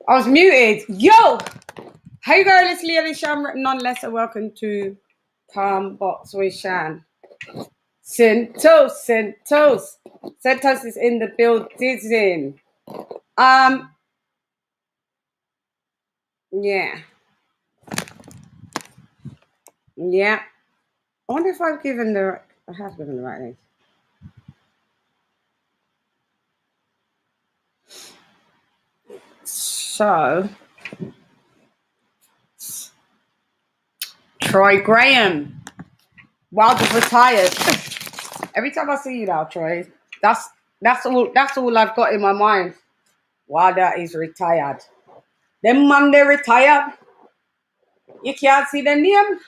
I was muted. Yo! Hey girl, it's Leah Shamrock, nonetheless, and welcome to Calm Box with Chann. Sentos. Sentos is in the building. Yeah. Yeah. I wonder if I have given the right name. So, Troy Graham. Wilder's retired. Every time I see you now, Troy, that's all I've got in my mind. Wilder is retired. Them man they retired. You can't see the name.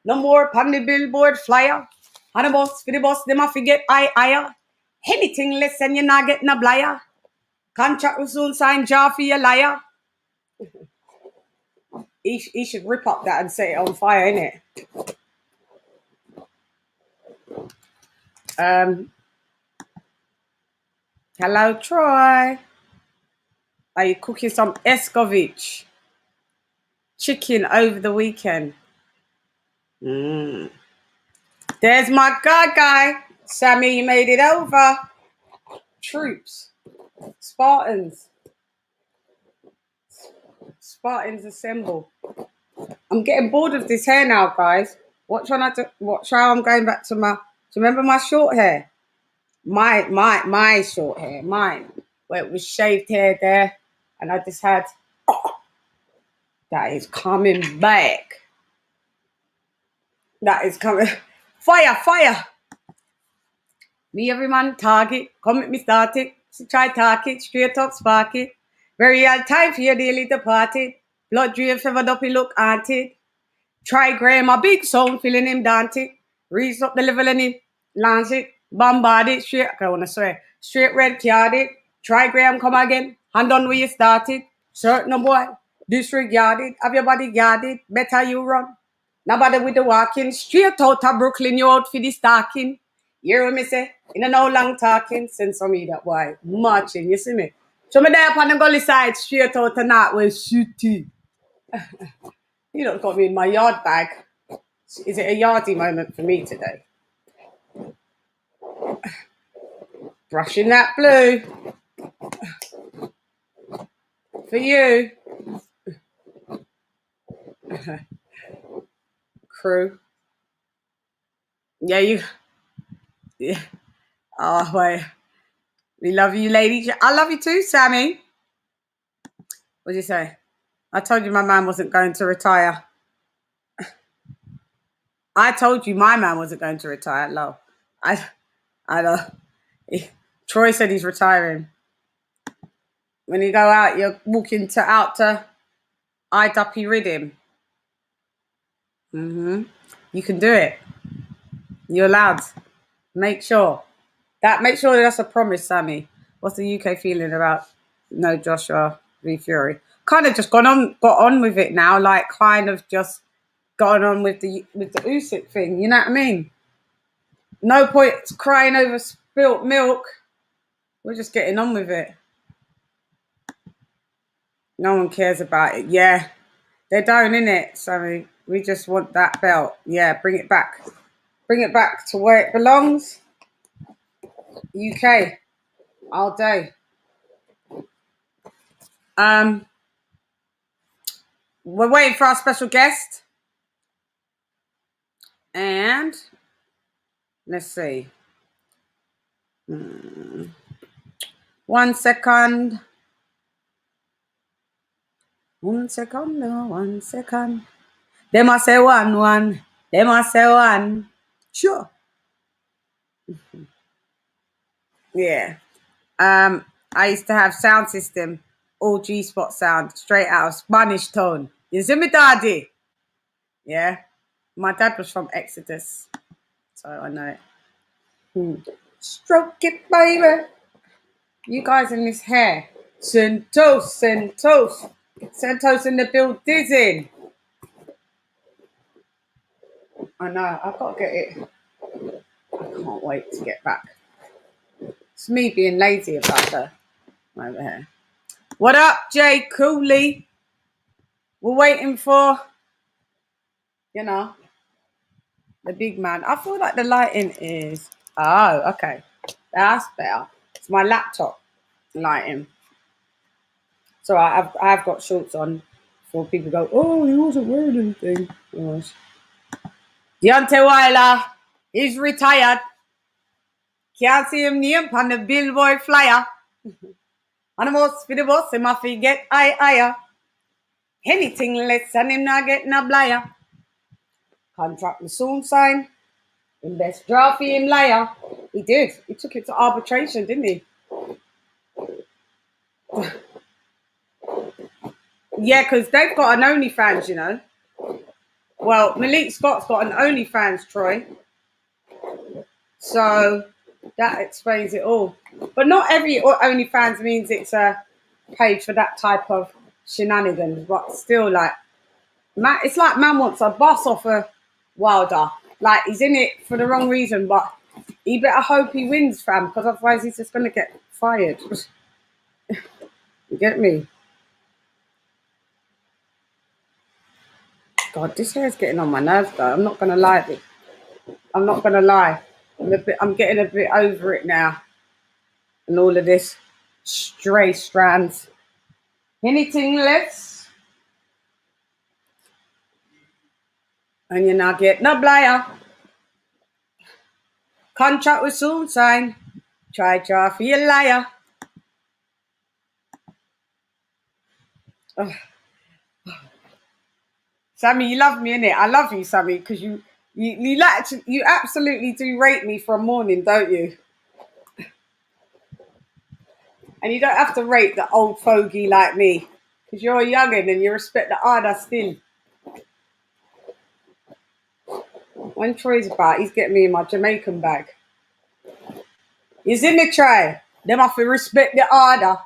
No more on the billboard flyer. And the bus, for the bus, them a forget higher. Anything less than you not getting a blyer. Contract will soon sign jaw for your liar. He should rip up that and set it on fire, innit? Hello, Troy. Are you cooking some escovitch chicken over the weekend? There's my guy. Sammy, you made it over. Troops. Spartans assemble. I'm getting bored of this hair now, guys. Watch how I'm going back to my. Do you remember my short hair? My short hair, mine, where it was shaved hair there, and I just had. That is coming back. That is coming. Fire. Me every man target. Come with me start it. Try target. Straight up spark it. Very hard time for your daily departed. Blood drain feathered up, he look haunted. Try Graham a big sound, feeling him daunted. Reach up the level and him, launch it, bombard it, straight, I wanna swear, straight red card it. Try Graham come again, hand on where you started. Certain boy, disregarded, have your body guarded, better you run. Nobody with the walking, straight out of Brooklyn, you out for the stalking. You hear what me say? In a no long talking, send some of that boy, marching, you see me? So me there up on the gully side, straight out of that way, shooty. You don't got me in my yard bag. Is it a yardy moment for me today? Brushing that blue. For you. Crew. Yeah. Oh, wait. We love you, ladies. I love you too, Sammy. What did you say? I told you my man wasn't going to retire. I told you my man wasn't going to retire. Love. I know. Troy said he's retiring. When you go out, you're walking out to eye duppy rhythm. You can do it. You're allowed. Make sure that's a promise, Sammy. What's the UK feeling about no Joshua v Fury? Kind of just got on with it now, like kind of just gone on with the Usyk thing. You know what I mean? No point crying over spilt milk. We're just getting on with it. No one cares about it. Yeah, they don't, innit, Sammy? We just want that belt. Yeah, bring it back. Bring it back to where it belongs. UK. All day. We're waiting for our special guest. And let's see. 1 second. 1 second, no, 1 second. They must say one. They must say one. Sure. Yeah. I used to have sound system, all G-spot sound, straight out of Spanish tone. You see me, daddy? Yeah. My dad was from Exodus, so I know it. Stroke it, baby. You guys in this hair. Sentos in the building. I know, I've got to get it. I can't wait to get back. It's me being lazy about the over here. What up, Jay Cooley? We're waiting for, the big man. I feel like the lighting is. Oh, okay. That's better. It's my laptop lighting. So I've got shorts on before people go, oh, he wasn't wearing anything. Gosh. Deontay Wilder, he's retired. Can't see him name on the billboard flyer. And the most for the boss, him have to get higher. Anything less than him not get no blyer. Contract will soon sign. And best draw for him liar. He did. He took it to arbitration, didn't he? Yeah, because they've got an OnlyFans, you know. Well, Malik Scott's got an OnlyFans, Troy. So that explains it all. But not every OnlyFans means it's a page for that type of shenanigans. But still, like, man, it's like man wants a boss off a Wilder. Like, he's in it for the wrong reason, but he better hope he wins, fam, because otherwise he's just going to get fired. You get me? God, this hair's getting on my nerves, though. I'm not going to lie. I'm not going to lie. I'm getting a bit over it now. And all of this stray strands. Anything less? And you're not getting a blyer. Contract will soon sign. Try for your liar. Oh. Sammy, you love me, innit? I love you, Sammy, because you absolutely do rate me from morning, don't you? And you don't have to rate the old fogey like me, because you're a youngin' and you respect the harder still. When Troy's about, he's getting me in my Jamaican bag. He's in the tray. Them have to respect the harder.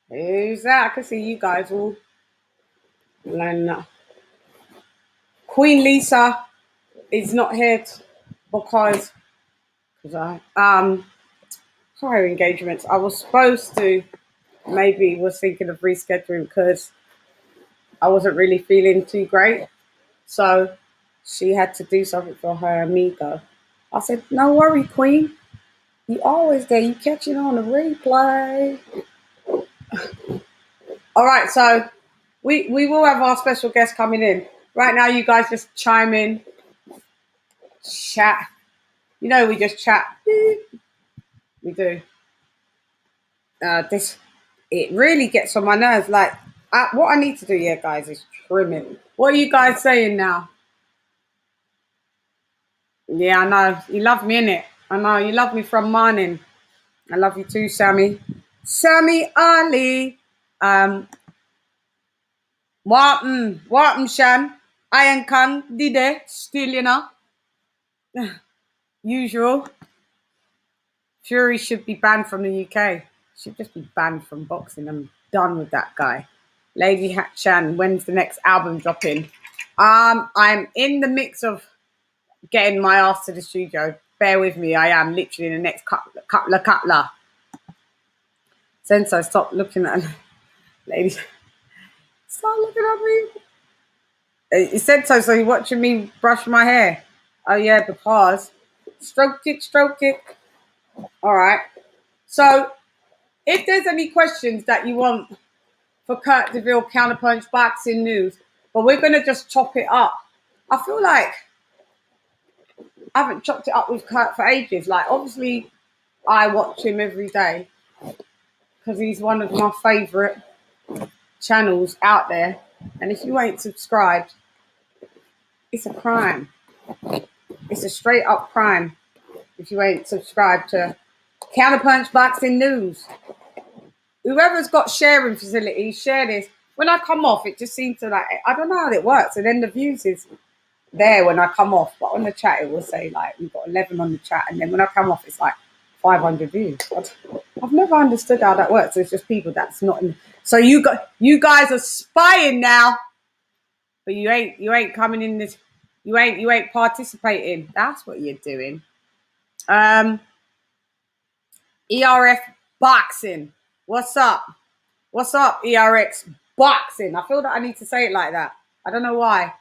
Who's that? I can see you guys all. Queen Lisa is not here because prior engagements. I was supposed to, maybe was thinking of rescheduling because I wasn't really feeling too great. So she had to do something for her amigo. I said, no worry, Queen. You always there. You catching on the replay. All right, so we will have our special guest coming in. Right now, you guys just chime in, chat. You know, we just chat. We do. It really gets on my nerves. Like, what I need to do, yeah, guys, is trim it. What are you guys saying now? Yeah, I know. You love me, innit? I know. You love me from morning. I love you too, Sammy. Sammy Ali. Warten, Chann. Iron Khan, Dide, still, you know. Usual. Fury should be banned from the UK. Should just be banned from boxing. I'm done with that guy. Lady Chann, when's the next album dropping? I'm in the mix of getting my ass to the studio. Bear with me. I am literally in the next couple. Sensei, stop looking at ladies. Stop looking at me. He said so you're watching me brush my hair. Oh yeah, because stroke it. All right. So if there's any questions that you want for Kurt DeVille Counterpunch Boxing News, but we're gonna just chop it up. I feel like I haven't chopped it up with Kurt for ages. Like, obviously, I watch him every day because he's one of my favourite channels out there. And if you ain't subscribed, it's a crime. It's a straight up crime if you ain't subscribed to Counterpunch Boxing News. Whoever's got sharing facilities, share this. When I come off, it just seems to, like, I don't know how it works. And then the views is there when I come off, but on the chat it will say like we've got 11 on the chat, and then when I come off it's like 500 views. I've never understood how that works. It's just people that's not in. So you guys are spying now, but you ain't coming in this. You ain't participating. That's what you're doing. ERF boxing. What's up? What's up, ERX boxing? I feel that I need to say it like that. I don't know why.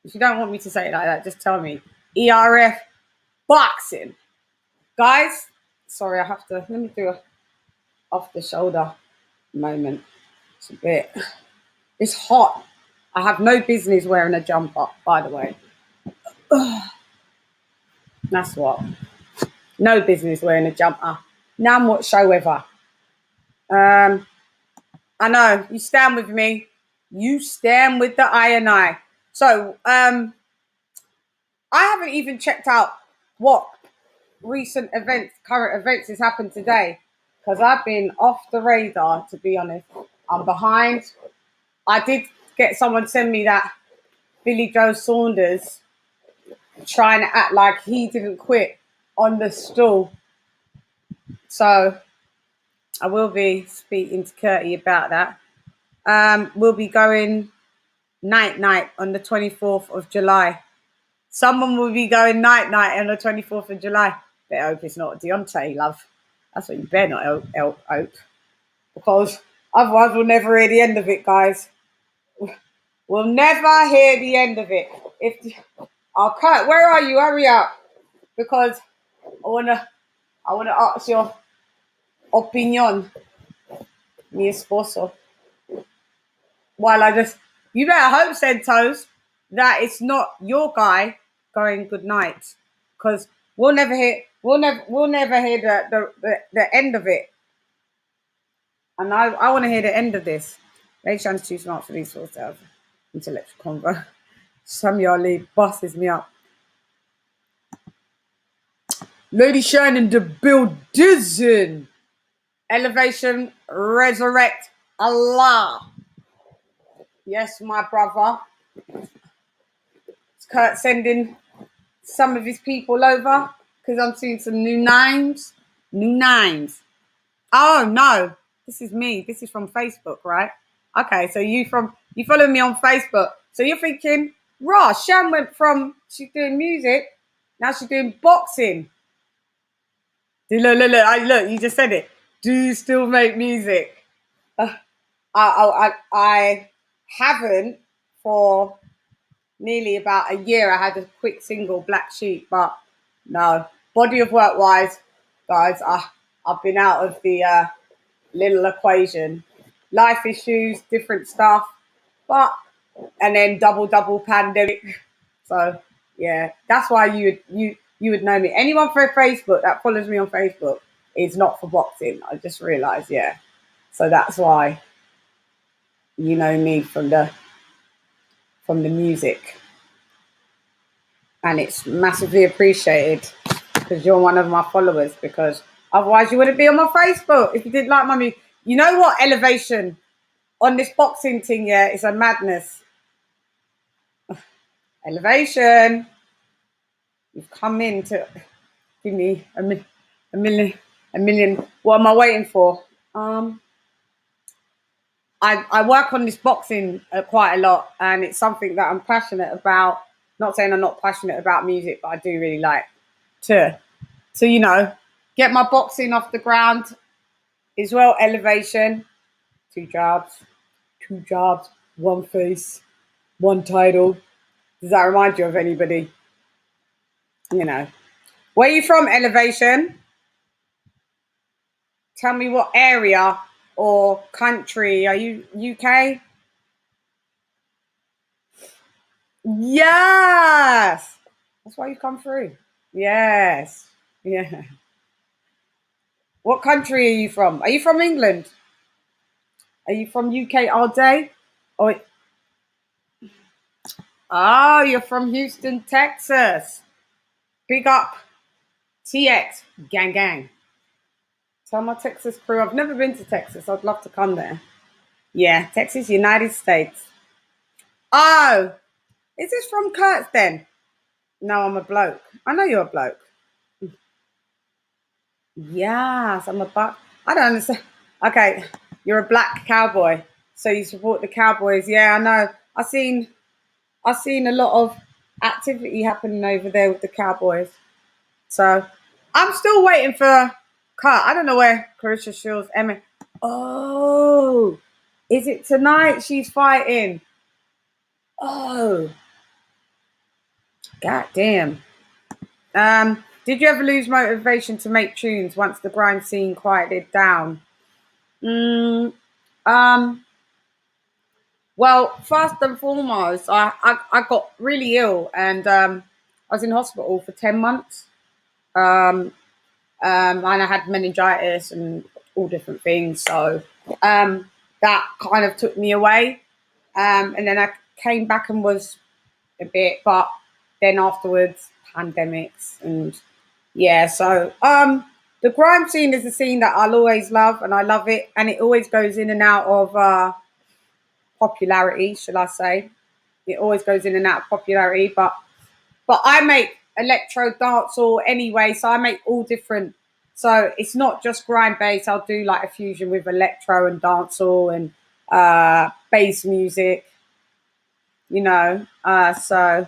If you don't want me to say it like that, just tell me. ERF boxing. Guys, sorry, I have to, let me do a off the shoulder moment. It's a bit, it's hot. I have no business wearing a jumper, by the way. That's what. No business wearing a jumper. None whatsoever. I know, you stand with me. You stand with the I and I. So, I haven't even checked out what recent events, current events has happened today. Because I've been off the radar, to be honest. I'm behind. I did get someone send me that Billy Joe Saunders trying to act like he didn't quit on the stool. So I will be speaking to Curtie about that. We'll be going night on the 24th of July. Someone will be going night on the 24th of July. Better hope it's not Deontay, love. That's what you better not hope. Because otherwise we'll never hear the end of it, guys. We'll never hear the end of it. Kurt, where are you? Hurry up. Because I wanna ask your opinion, mi esposo. While you better hope, Sentos, that it's not your guy going good night, because we'll never hear the end of it. And I want to hear the end of this. Lady Shann's too smart for these sorts of intellectual convo. Some y'all lead bosses me up. Lady Chann in the building. Elevation, resurrect Allah. Yes, my brother. Is Kurt sending some of his people over? Because I'm seeing some new names. Oh no, this is me. This is from Facebook, right? Okay, so you follow me on Facebook. So you're thinking, raw, Chann went from she's doing music, now she's doing boxing. Look, you just said it. Do you still make music? I haven't for nearly about a year. I had a quick single, Black Sheep, but no. Body of work wise, guys, I've been out of the little equation. Life issues, different stuff, and then double pandemic. So yeah, that's why you would know me. Anyone for Facebook that follows me on Facebook is not for boxing. I just realised, yeah. So that's why you know me from the music, and it's massively appreciated because you're one of my followers. Because otherwise, you wouldn't be on my Facebook if you didn't like my music. You know what? Elevation on this boxing thing, yeah, it's a madness. Elevation, you've come in to give me a million. What am I waiting for? I work on this boxing quite a lot, and it's something that I'm passionate about. Not saying I'm not passionate about music, but I do really like to get my boxing off the ground as well. Elevation, two jobs, one face, one title. Does that remind you of anybody? Where are you from, Elevation? Tell me what area or country. Are you UK? Yes. That's why you come through. Yes. Yeah. What country are you from? Are you from England? Are you from UK all day? Oh, you're from Houston, Texas. Big up. TX. Gang. Tell my Texas crew. I've never been to Texas. I'd love to come there. Yeah, Texas, United States. Oh, is this from Kurt's then? No, I'm a bloke. I know you're a bloke. Yes, I'm a buck. I don't understand. Okay, you're a black cowboy, so you support the Cowboys. Yeah, I know. I've seen a lot of activity happening over there with the Cowboys. So I'm still waiting for Cut. I don't know where Clarissa Shields, Emma. Oh, is it tonight she's fighting? Oh, god damn. Did you ever lose motivation to make tunes once the grime scene quieted down? Mm, um, well, first and foremost, I got really ill and I was in hospital for 10 months. Um, and I had meningitis and all different things. So that kind of took me away. And then I came back and was a bit, but then afterwards, pandemics and yeah. So the grime scene is a scene that I'll always love, and I love it, and it always goes in and out of popularity, shall I say? It always goes in and out of popularity, but I make electro dancehall anyway, so I make all different. So it's not just grind bass. I'll do like a fusion with electro and dancehall and bass music, you know. So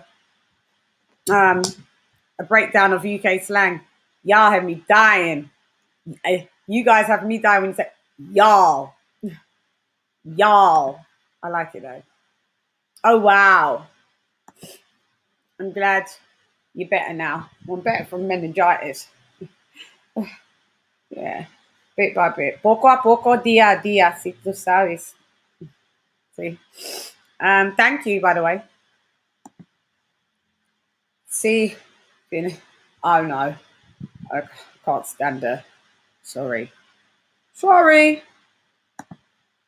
a breakdown of UK slang. Y'all have me dying. You guys have me dying when you say y'all, y'all. I like it though. Oh wow, I'm glad you're better now. I'm better from meningitis. Yeah, bit by bit. Poco a poco, día a día, si tú sabes. See. Thank you, by the way. See, oh no, I can't stand her. Sorry, sorry.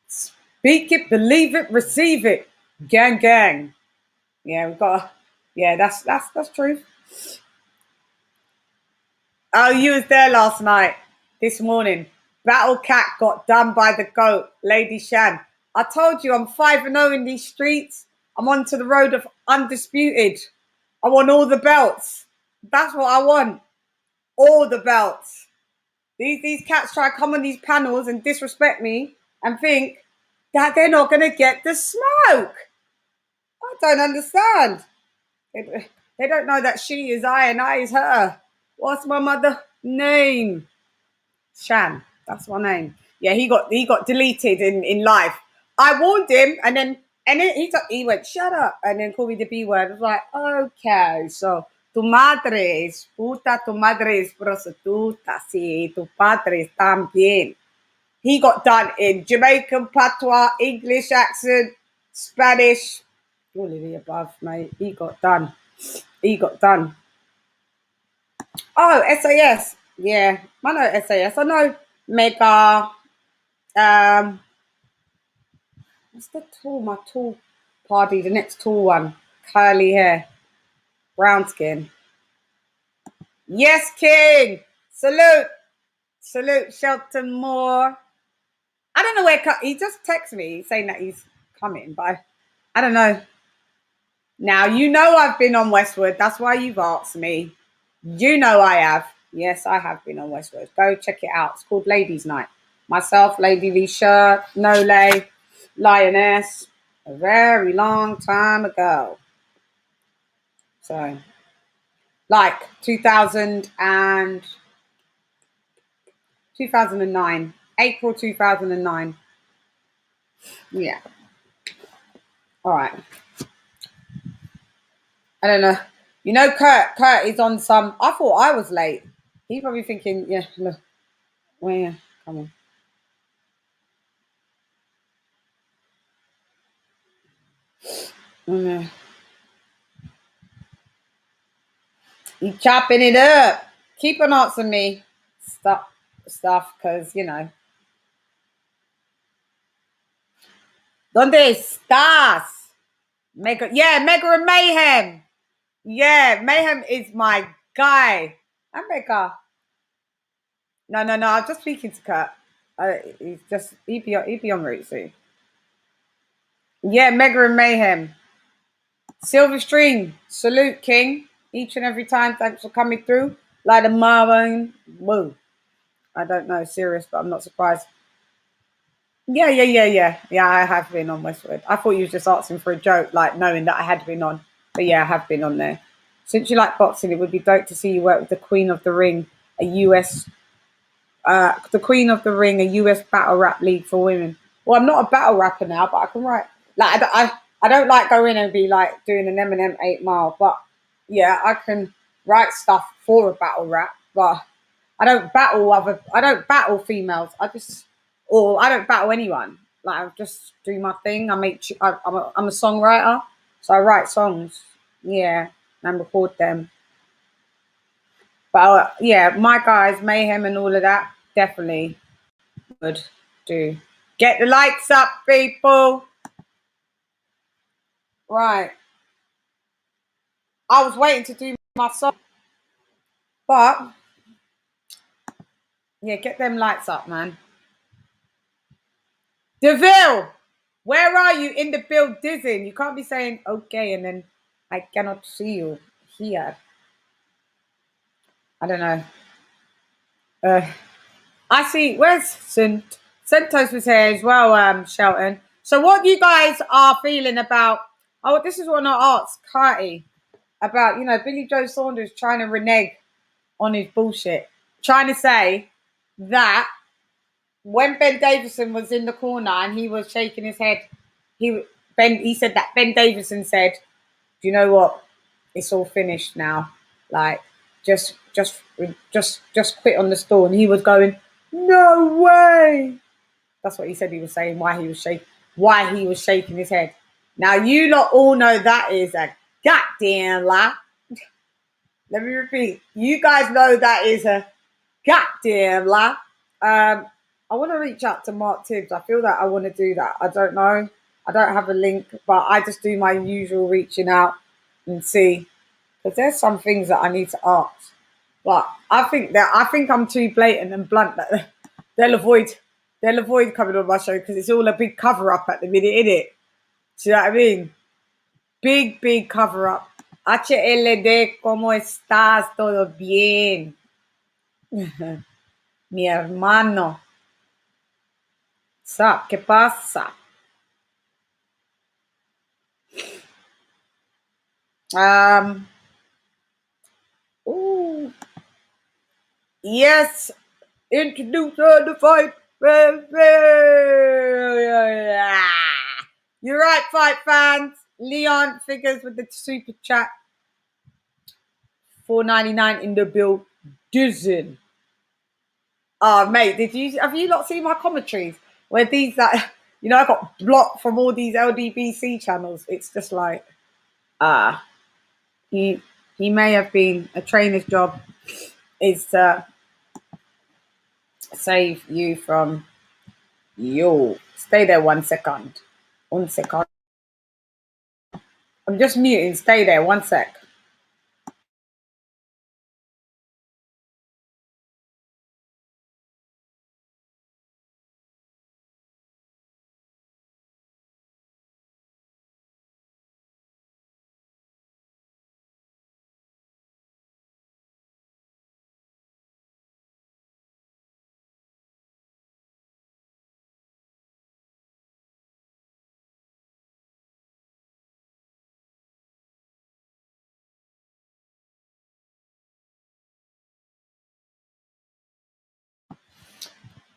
Speak it, believe it, receive it. Gang, gang. Yeah, we've got. Yeah, that's true. Oh, you was there last night, this morning. Battle Cat got done by the GOAT, Lady Chann. I told you I'm 5-0 in these streets. I'm onto the road of undisputed. I want all the belts. That's what I want. All the belts. These cats try to come on these panels and disrespect me and think that they're not going to get the smoke. I don't understand. They don't know that she is I and I is her. What's my mother name? Chann. That's my name. Yeah, he got deleted in life. I warned him, and then he went shut up, and then called me the B word. I was like, okay, so tu madre es puta, tu madre es prostituta, sí, tu padre también. He got done in Jamaican patois, English accent, Spanish, all of the above, mate. He got done. He got done. Oh, SAS. Yeah, I know SAS. I know Mega. Um, what's the tall? My tall party. The next tall one. Curly hair, brown skin. Yes, King. Salute, salute, Shelton Moore. I don't know where he just texted me saying that he's coming, but I don't know. Now you know I've been on Westwood. That's why you've asked me. You know I have. Yes, I have been on Westwood. Go check it out. It's called Ladies' Night. Myself, Lady Leisha, Nole, Lioness, a very long time ago. So, like 2009, April 2009. Yeah. All right. I don't know. You know, Kurt is on some. I thought I was late. He's probably thinking, yeah, look, where? Come on. Oh, no. You chopping it up. Keep on answering me stuff, because you know. ¿Dónde estás? Mega, yeah, Mega and Mayhem. Yeah, Mayhem is my guy. I'm Mega. No, no, no. I'm just speaking to Kurt. He's just he be on route soon. Yeah, Mega and Mayhem. Silver Stream. Salute, King. Each and every time. Thanks for coming through. Like a Marvin. Woo. I don't know, serious, but I'm not surprised. Yeah, yeah, yeah, yeah. Yeah, I have been on Westwood. I thought you was just asking for a joke, like knowing that I had been on. But yeah, I have been on there. Since you like boxing, it would be dope to see you work with the Queen of the Ring, a US, the Queen of the Ring, a US battle rap league for women. Well, I'm not a battle rapper now, but I can write. Like I don't like go in and be like doing an Eminem 8 Mile, but yeah, I can write stuff for a battle rap. But I don't battle females. I don't battle anyone. Like I just do my thing. I'm a songwriter, so I write songs. Yeah, and record them. But yeah, my guys, mayhem and all of that, definitely would do. Get the lights up, people. Right. I was waiting to do my song, but yeah, get them lights up, man. DeVille, where are you in the building? You can't be saying okay and then I cannot see you here. I don't know. Uh, I see. Where's Sentos was here as well, Shelton. So, what you guys are feeling about? Oh, this is what I asked Carty about. Billy Joe Saunders trying to renege on his bullshit, trying to say that when Ben Davison was in the corner and he was shaking his head, he said that Ben Davison said, "Do you know what? It's all finished now. Like, just quit on the store." And he was going, "No way." That's what he said. He was saying why he was shaking his head. Now you lot all know that is a goddamn lie. Let me repeat. You guys know that is a goddamn lie. I want to reach out to Mark Tibbs. I feel that I want to do that. I don't know. I don't have a link, but I just do my usual reaching out and see. Because there's some things that I need to ask. But I think I'm too blatant and blunt that they'll avoid coming on my show because it's all a big cover up at the minute, isn't it? Do you know what I mean? Big cover up. HLD, ¿cómo estás? ¿Todo bien? Mi hermano. ¿Qué pasa? Ooh, yes, introduce her to fight. You're right, fight fans. Leon figures with the super chat. $4.99 in the bill. Dozen. Oh, mate, have you not seen my commentaries? Where these I got blocked from all these LDBC channels. It's just like, he may have been a trainer's job is to save you from you. Stay there 1 second. 1 second. I'm just muting. Stay there 1 sec.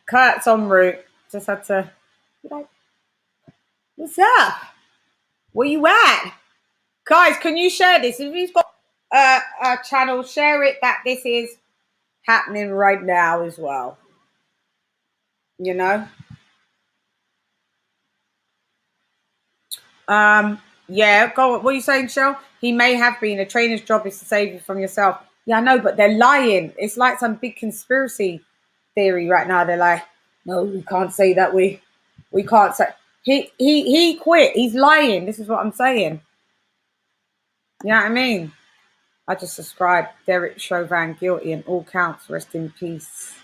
Kurt's en route. Just had to be like, what's up? Where you at? Guys, can you share this? If you've got a channel, share it that this is happening right now as well. You know? Yeah, go on. What are you saying, Shell? He may have been. A trainer's job is to save you from yourself. Yeah, I know, but they're lying. It's like some big conspiracy theory right now. They're like, no, we can't say that. We can't say. He quit. He's lying. This is what I'm saying. You know what I mean? I just subscribed. Derek Chauvin guilty and all counts. Rest in peace.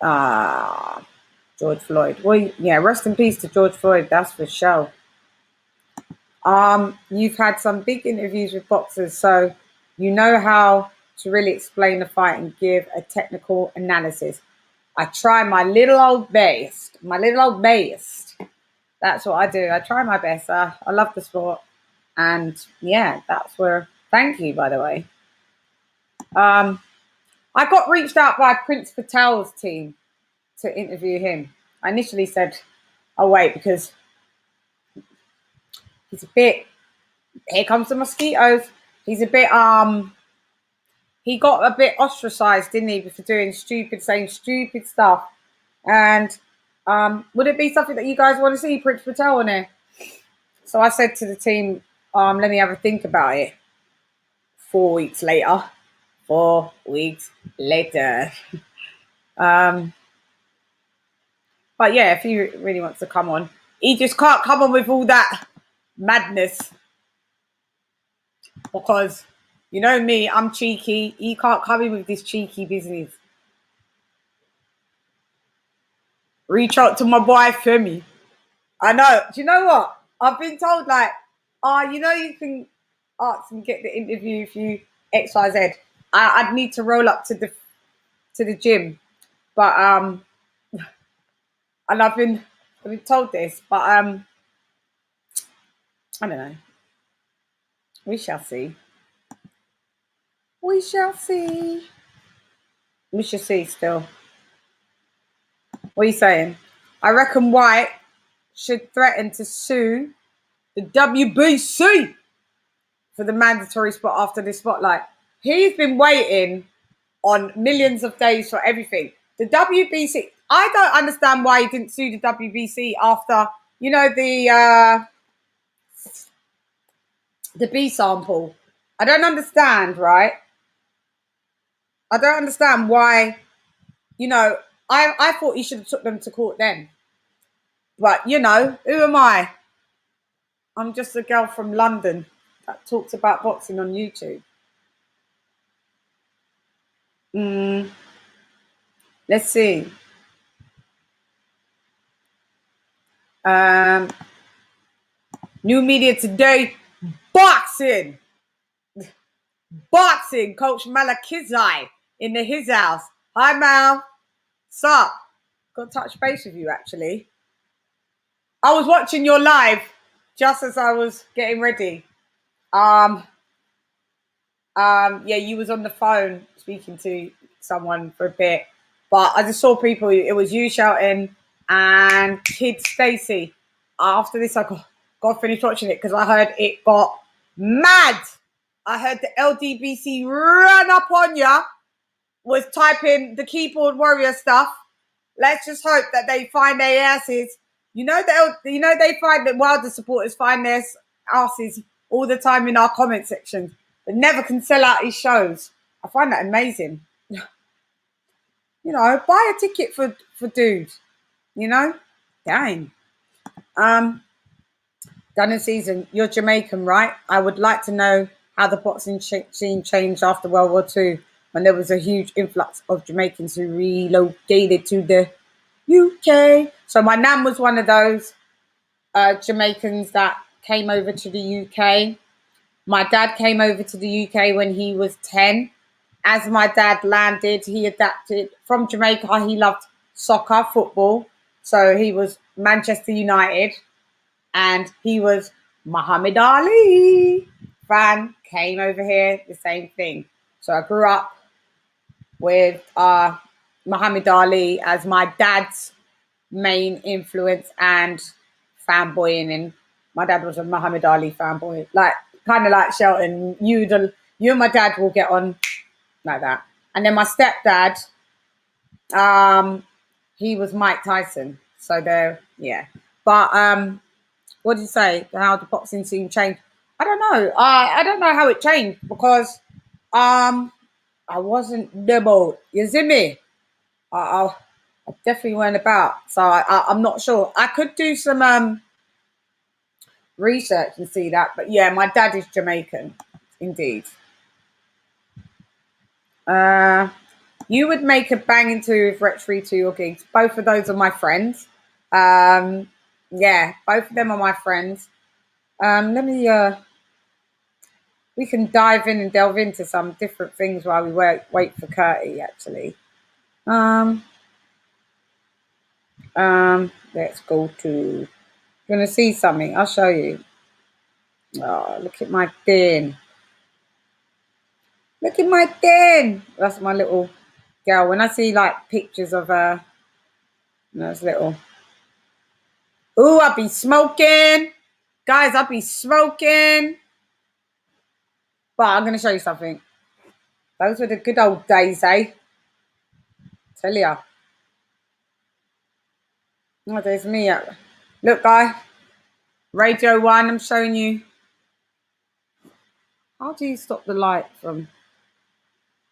George Floyd. Well, yeah, rest in peace to George Floyd. That's for sure. You've had some big interviews with boxers, so you know how to really explain the fight and give a technical analysis. I try my little old best. That's what I do. I try my best. I love the sport. And yeah, that's where. Thank you, by the way. I got reached out by Prince Patel's team to interview him. I initially said, "Oh wait," because he's a bit. Here comes the mosquitoes. He's a bit. He got a bit ostracized, didn't he, for doing saying stupid stuff. And would it be something that you guys want to see Prince Patel on there? So I said to the team, let me have a think about it. 4 weeks later. 4 weeks later. But yeah, if he really wants to come on, he just can't come on with all that madness. Because, you know me, I'm cheeky. He can't come in with this cheeky business. Reach out to my boy Femi. I know. Do you know what? I've been told like, you can ask and get the interview if you XYZ. I'd need to roll up to the gym, but and I've been told this, but I don't know. We shall see. We shall see. We shall see. Still, what are you saying? I reckon White should threaten to sue the WBC for the mandatory spot after this spotlight. He's been waiting on millions of days for everything. The WBC, I don't understand why he didn't sue the WBC after, the B sample. I don't understand, right? I don't understand why, I thought he should have took them to court then. But, who am I? I'm just a girl from London that talks about boxing on YouTube. Let's see. New media today, boxing. Boxing, Coach Malakizai in his house. Hi, Mal. Sup? Got to touch base with you, actually. I was watching your live just as I was getting ready. Yeah, you was on the phone speaking to someone for a bit, but I just saw people. It was you shouting and Kid Stacy. After this, I got finished watching it because I heard it got mad. I heard the LDBC run up on ya, was typing the keyboard warrior stuff. Let's just hope that they find their asses. They find that Wilder supporters find their asses all the time in our comment section. But never can sell out his shows. I find that amazing. Buy a ticket for dude. Dang. Done in season. You're Jamaican, right? I would like to know how the boxing scene changed after World War II, when there was a huge influx of Jamaicans who relocated to the UK. So my nan was one of those Jamaicans that came over to the UK. My dad came over to the UK when he was 10. As my dad landed, he adapted from Jamaica. He loved soccer, football. So he was Manchester United, and he was Muhammad Ali fan. Came over here, the same thing. So I grew up with Muhammad Ali as my dad's main influence and fanboying. And my dad was a Muhammad Ali fanboy, kind of like Shelton. You and my dad will get on like that. And then my stepdad, he was Mike Tyson. So there, yeah. But what did you say? How the boxing scene changed? I don't know. I don't know how it changed because I wasn't demo. You see me? I definitely weren't about. So I'm not sure. I could do some research and see that. But yeah, my dad is Jamaican, indeed. You would make a banging two with Rex 3 to your gigs. Both of those are my friends. Yeah, both of them are my friends. We can dive in and delve into some different things while we wait for Curtie, actually. Let's go to. You're gonna see something. I'll show you. Oh, look at my thing. Look at my thing. That's my little girl. When I see like pictures of her, that's little. Ooh, I be smoking. Guys, I be smoking. But I'm going to show you something. Those were the good old days, eh? Tell ya. Oh, there's me. Look, guy. Radio 1, I'm showing you. How do you stop the light from...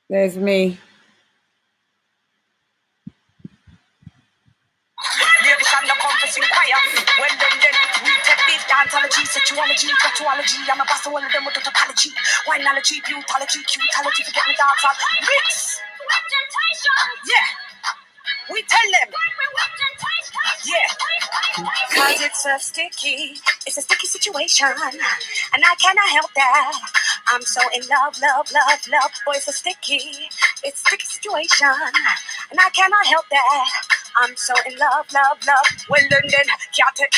There's me. Well, then, we take this dantology, sexuology, virtuology. I'm a bastard, one of them with the topology. Wineology, beautology, cutology, forget me dance on mix. Yeah, we tell them. Yeah, cause it's a sticky situation, and I cannot help that. I'm so in love, boy, it's a sticky situation, and I cannot help that. I'm so in love. Well, then, can't take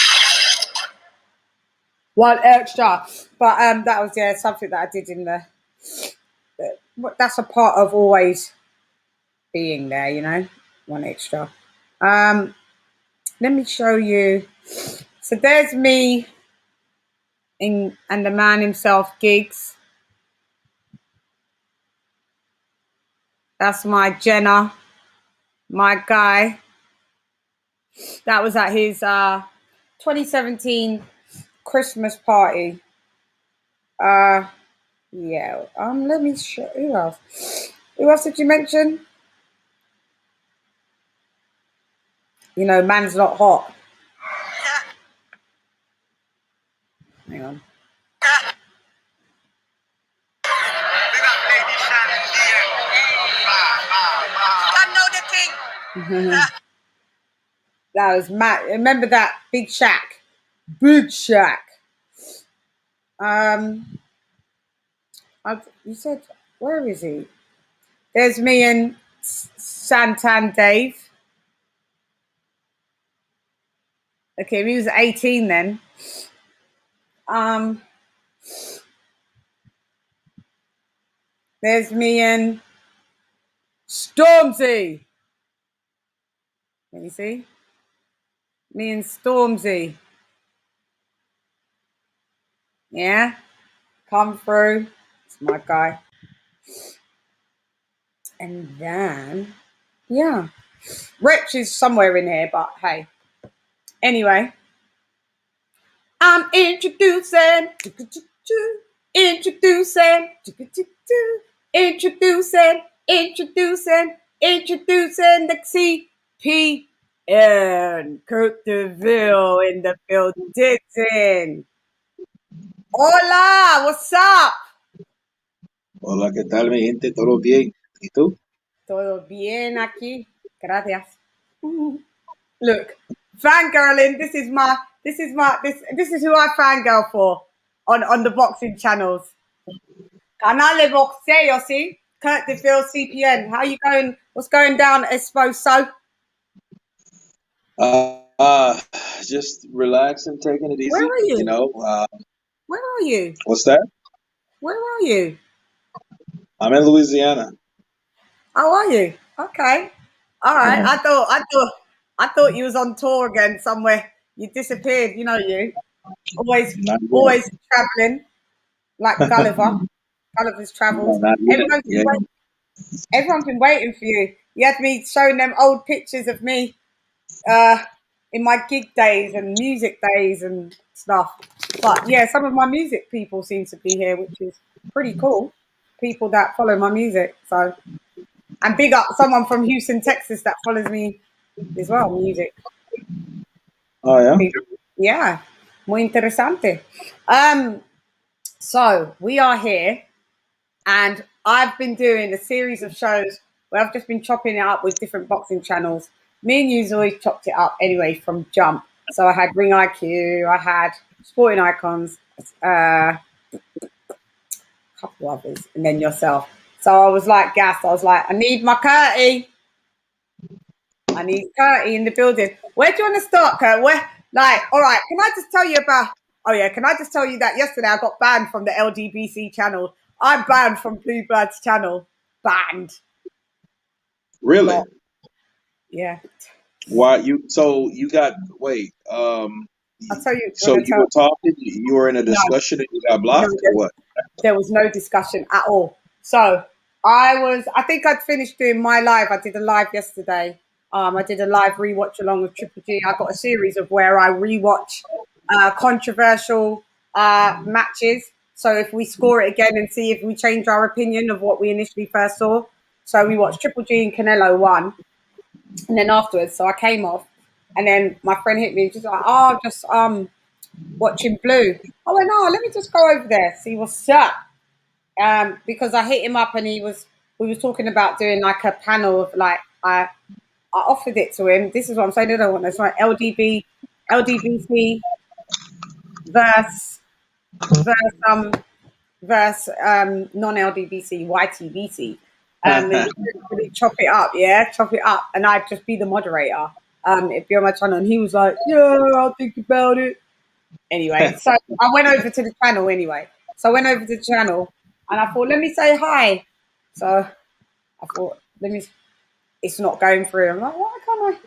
one extra, but that was something that I did in the. That's a part of always being there, you know. One extra. Let me show you. So there's me and the man himself, Gigs. That's my Jenna, my guy. That was at his 2017 Christmas party. Yeah. Let me show. Who else? Who else did you mention? You know, man's not hot. Hang on. That was Matt. Remember that Big Shack? Big Shack. You said, where is he? There's me and Santan Dave. Okay, he was 18 then. There's me and Stormzy. Can you see? Me and Stormzy. Yeah, come through. It's my guy. And then, yeah, Rich is somewhere in here, but hey. Anyway, I'm introducing the CPN. Kurt DeVille in the building. Hola, what's up? Hola, ¿qué tal, mi gente? ¿Todo bien? ¿Y tú? Todo bien aquí. Gracias. Look, fangirling. This is who I fangirl for on the boxing channels. Canale Boxeo, see? Kurt DeVille CPN. How you going? What's going down, Esposo? Just relaxing, taking it Where easy. are you? Where are you? What's that? Where are you? I'm in Louisiana. How are you? Okay. All right. I thought you was on tour again somewhere. You disappeared. You know you. Not Always yet. traveling like Gulliver. Gulliver's travels. No, not yet. Yeah. Everyone's been waiting for you. You had me showing them old pictures of me in my gig days and music days and stuff. But yeah, some of my music people seem to be here, which is pretty cool. People that follow my music. So, and big up someone from Houston, Texas that follows me as well, music. Oh, yeah? Yeah, muy interesante. So we are here, and I've been doing a series of shows where I've just been chopping it up with different boxing channels. Me and you's always chopped it up anyway from jump. So I had Ring IQ, I had Sporting Icons, a couple others, and then yourself. So I was like gassed. I was like, I need my Curtie. I need Curtie in the building. Where do you want to start, Kurt? Where, like, all right, can I just tell you about Oh yeah, can I just tell you that yesterday I got banned from the LDBC channel. I'm banned from Bluebird's channel. Banned. Really? Blocked. Yeah. Why you? So you got wait. I'll tell you. You So want to you tell? were talking. You were in a No, discussion and you got no. blocked, or what? There was no discussion at all. So I think I'd finished doing my live. I did a live yesterday. I did a live rewatch along with Triple G. I got a series of where I rewatch controversial matches. So if we score it again and see if we change our opinion of what we initially first saw. So we watched Triple G and Canelo one, and then afterwards, so I came off, and then my friend hit me. She's like, "Oh, just watching Blue." I went, "Oh, let me just go over there, see what's up." Because I hit him up and we was talking about doing like a panel of like I offered it to him. This is what I'm saying. I don't want this right. LDBC verse verse verse non LDBC YTBC. And we chop it up, yeah, chop it up, and I'd just be the moderator. It'd be on my channel, and he was like, "Yeah, I'll think about it." Anyway, so I went over to the channel anyway. So I went over to the channel and I thought, let me say hi. So I thought, it's not going through. I'm like, why can't I?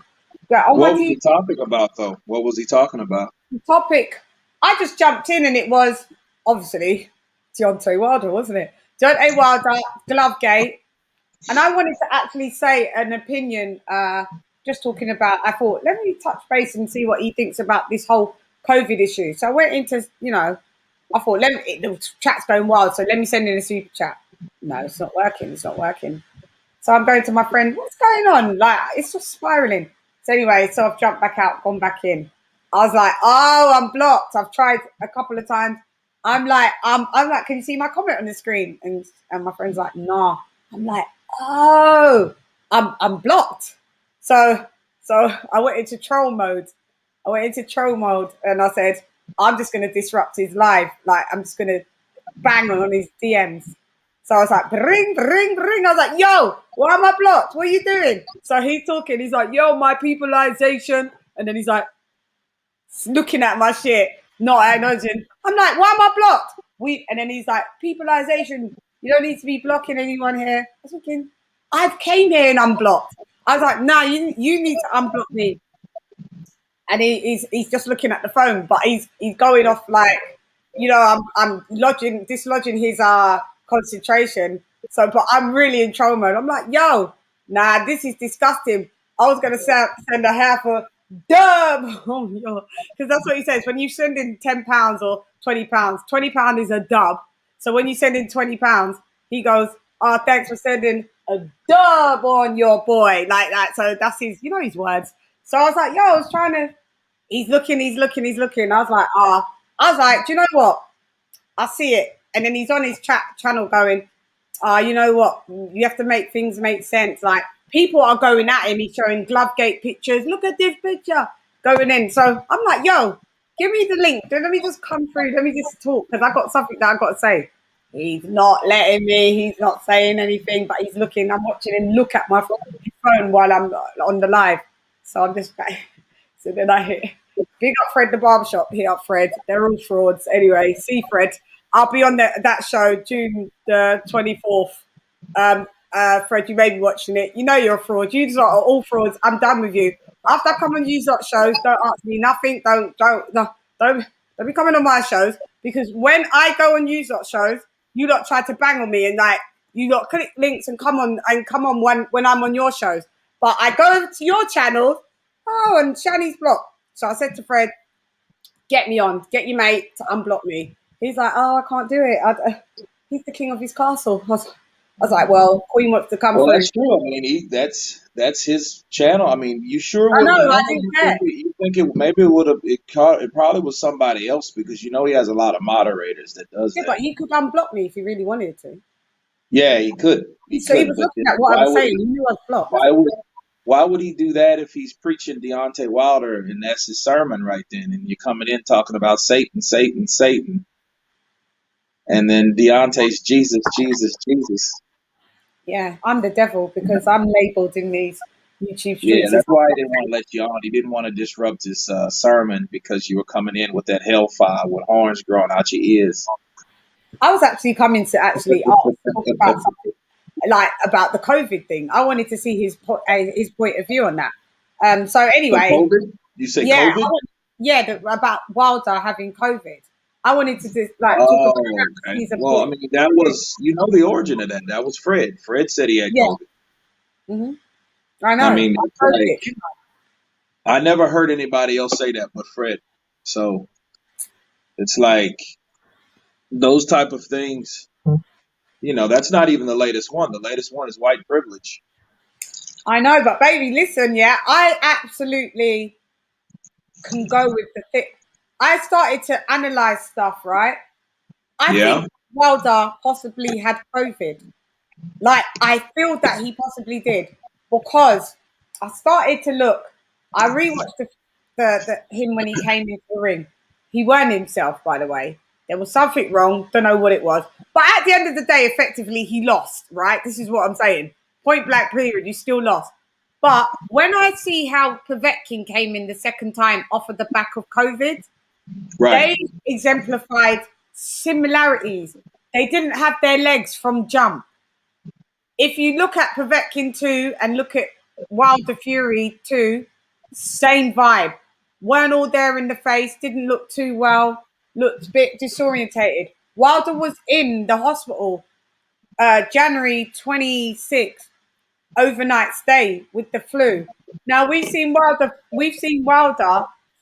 Yeah, on my What was the TV topic about though? What was he talking about? topic, I just jumped in and it was obviously Deontay Wilder, wasn't it? Deontay Wilder, Glovegate. And I wanted to actually say an opinion, just talking about, I thought, let me touch base and see what he thinks about this whole COVID issue. So I went into, I thought, the chat's going wild, so let me send in a super chat. No, it's not working. It's not working. So I'm going to my friend, what's going on? Like, it's just spiraling. So anyway, so I've jumped back out, gone back in. I was like, oh, I'm blocked. I've tried a couple of times. I'm like, can you see my comment on the screen? And my friend's like, nah. I'm like, oh, I'm blocked. So I went into troll mode. And I said, I'm just gonna disrupt his live. Like I'm just gonna bang on his DMs. So I was like, bring, bring, bring. I was like, yo, why am I blocked? What are you doing? So he's talking. He's like, yo, my peopleization. And then he's like, looking at my shit, not acknowledging. I'm like, why am I blocked? And then he's like, peopleization. You don't need to be blocking anyone here. I was thinking, I've came here and unblocked. I was like, no, you need to unblock me. And he's just looking at the phone, but he's going off like, I'm dislodging his concentration. So, but I'm really in troll mode. I'm like, yo, nah, this is disgusting. I was gonna send a half a dub, because that's what he says when you send in £10 or £20. £20 is a dub. So when you send in £20, he goes, "Oh, thanks for sending a dub on your boy," like that. So that's his words. So I was like, yo, I was trying to. He's looking. I was like, do you know what? I see it. And then he's on his channel going, you know what? You have to make things make sense. Like people are going at him. He's showing Glovegate pictures. Look at this picture going in. So I'm like, yo, give me the link. Let me just come through. Let me just talk because I got something that I got to say. He's not letting me. He's not saying anything, but he's looking. I'm watching him look at my phone while I'm on the live. So I'm just. So then I hit. Big up Fred the barbershop. Hit up Fred. They're all frauds. Anyway, see Fred. I'll be on that show June the 24th. Fred, you may be watching it. You know you're a fraud. You are all frauds. I'm done with you. After I come on you shows, don't ask me nothing. Don't be coming on my shows because when I go on you shows, you lot try to bang on me and like you lot click links and come on when I'm on your shows. But I go to your channel. Oh, and Shani's blocked. So I said to Fred, get me on, get your mate to unblock me. He's like, oh, I can't do it. He's the king of his castle. I was like, well, Queen wants to come Well, through. that's true. I mean, that's his channel. I mean, you sure I would? know, I didn't care. You think it maybe it would have it probably was somebody else because you know he has a lot of moderators that does Yeah, that. but he could unblock me if he really wanted to. Yeah, he could. He So he could. was But looking then at what I was saying. He knew I was blocked. why would why would he do that if he's preaching Deontay Wilder and that's his sermon right then, and you're coming in talking about Satan, Satan, Satan, and then Deontay's Jesus, Jesus, Jesus. Yeah, I'm the devil because I'm labeled in these. YouTube Yeah, streets. that's why he didn't want to let you on. He didn't want to disrupt his sermon because you were coming in with that hellfire with horns growing out your ears. I was actually coming to actually talk about something like about the COVID thing. I wanted to see his point of view on that. So The anyway, COVID? You say yeah, COVID? about Wilder having COVID. I wanted to just like talk about Oh, that. okay. He's a Well, I point. mean, that was, the origin of that. That was Fred. Fred said he had Yeah, COVID. hmm I I know. mean, I it's heard like, it. I never heard anybody else say that but Fred. So it's like those type of things, that's not even the latest one. The latest one is white privilege. I know, but baby, listen, yeah, I absolutely can go with the thing. I started to analyze stuff, right? I Yeah. think Wilder possibly had COVID. Like, I feel that he possibly did because I started to look. I rewatched him when he came into the ring. He weren't himself, by the way. There was something wrong. Don't know what it was. But at the end of the day, effectively, he lost, right? This is what I'm saying. Point blank period, you still lost. But when I see how Povetkin came in the second time off of the back of COVID, Right. they exemplified similarities. They didn't have their legs from jump. If you look at Povetkin 2 and look at Wilder Fury 2, same vibe. Weren't all there in the face, didn't look too well, looked a bit disorientated. Wilder was in the hospital January 26th, overnight stay with the flu. Now we've seen Wilder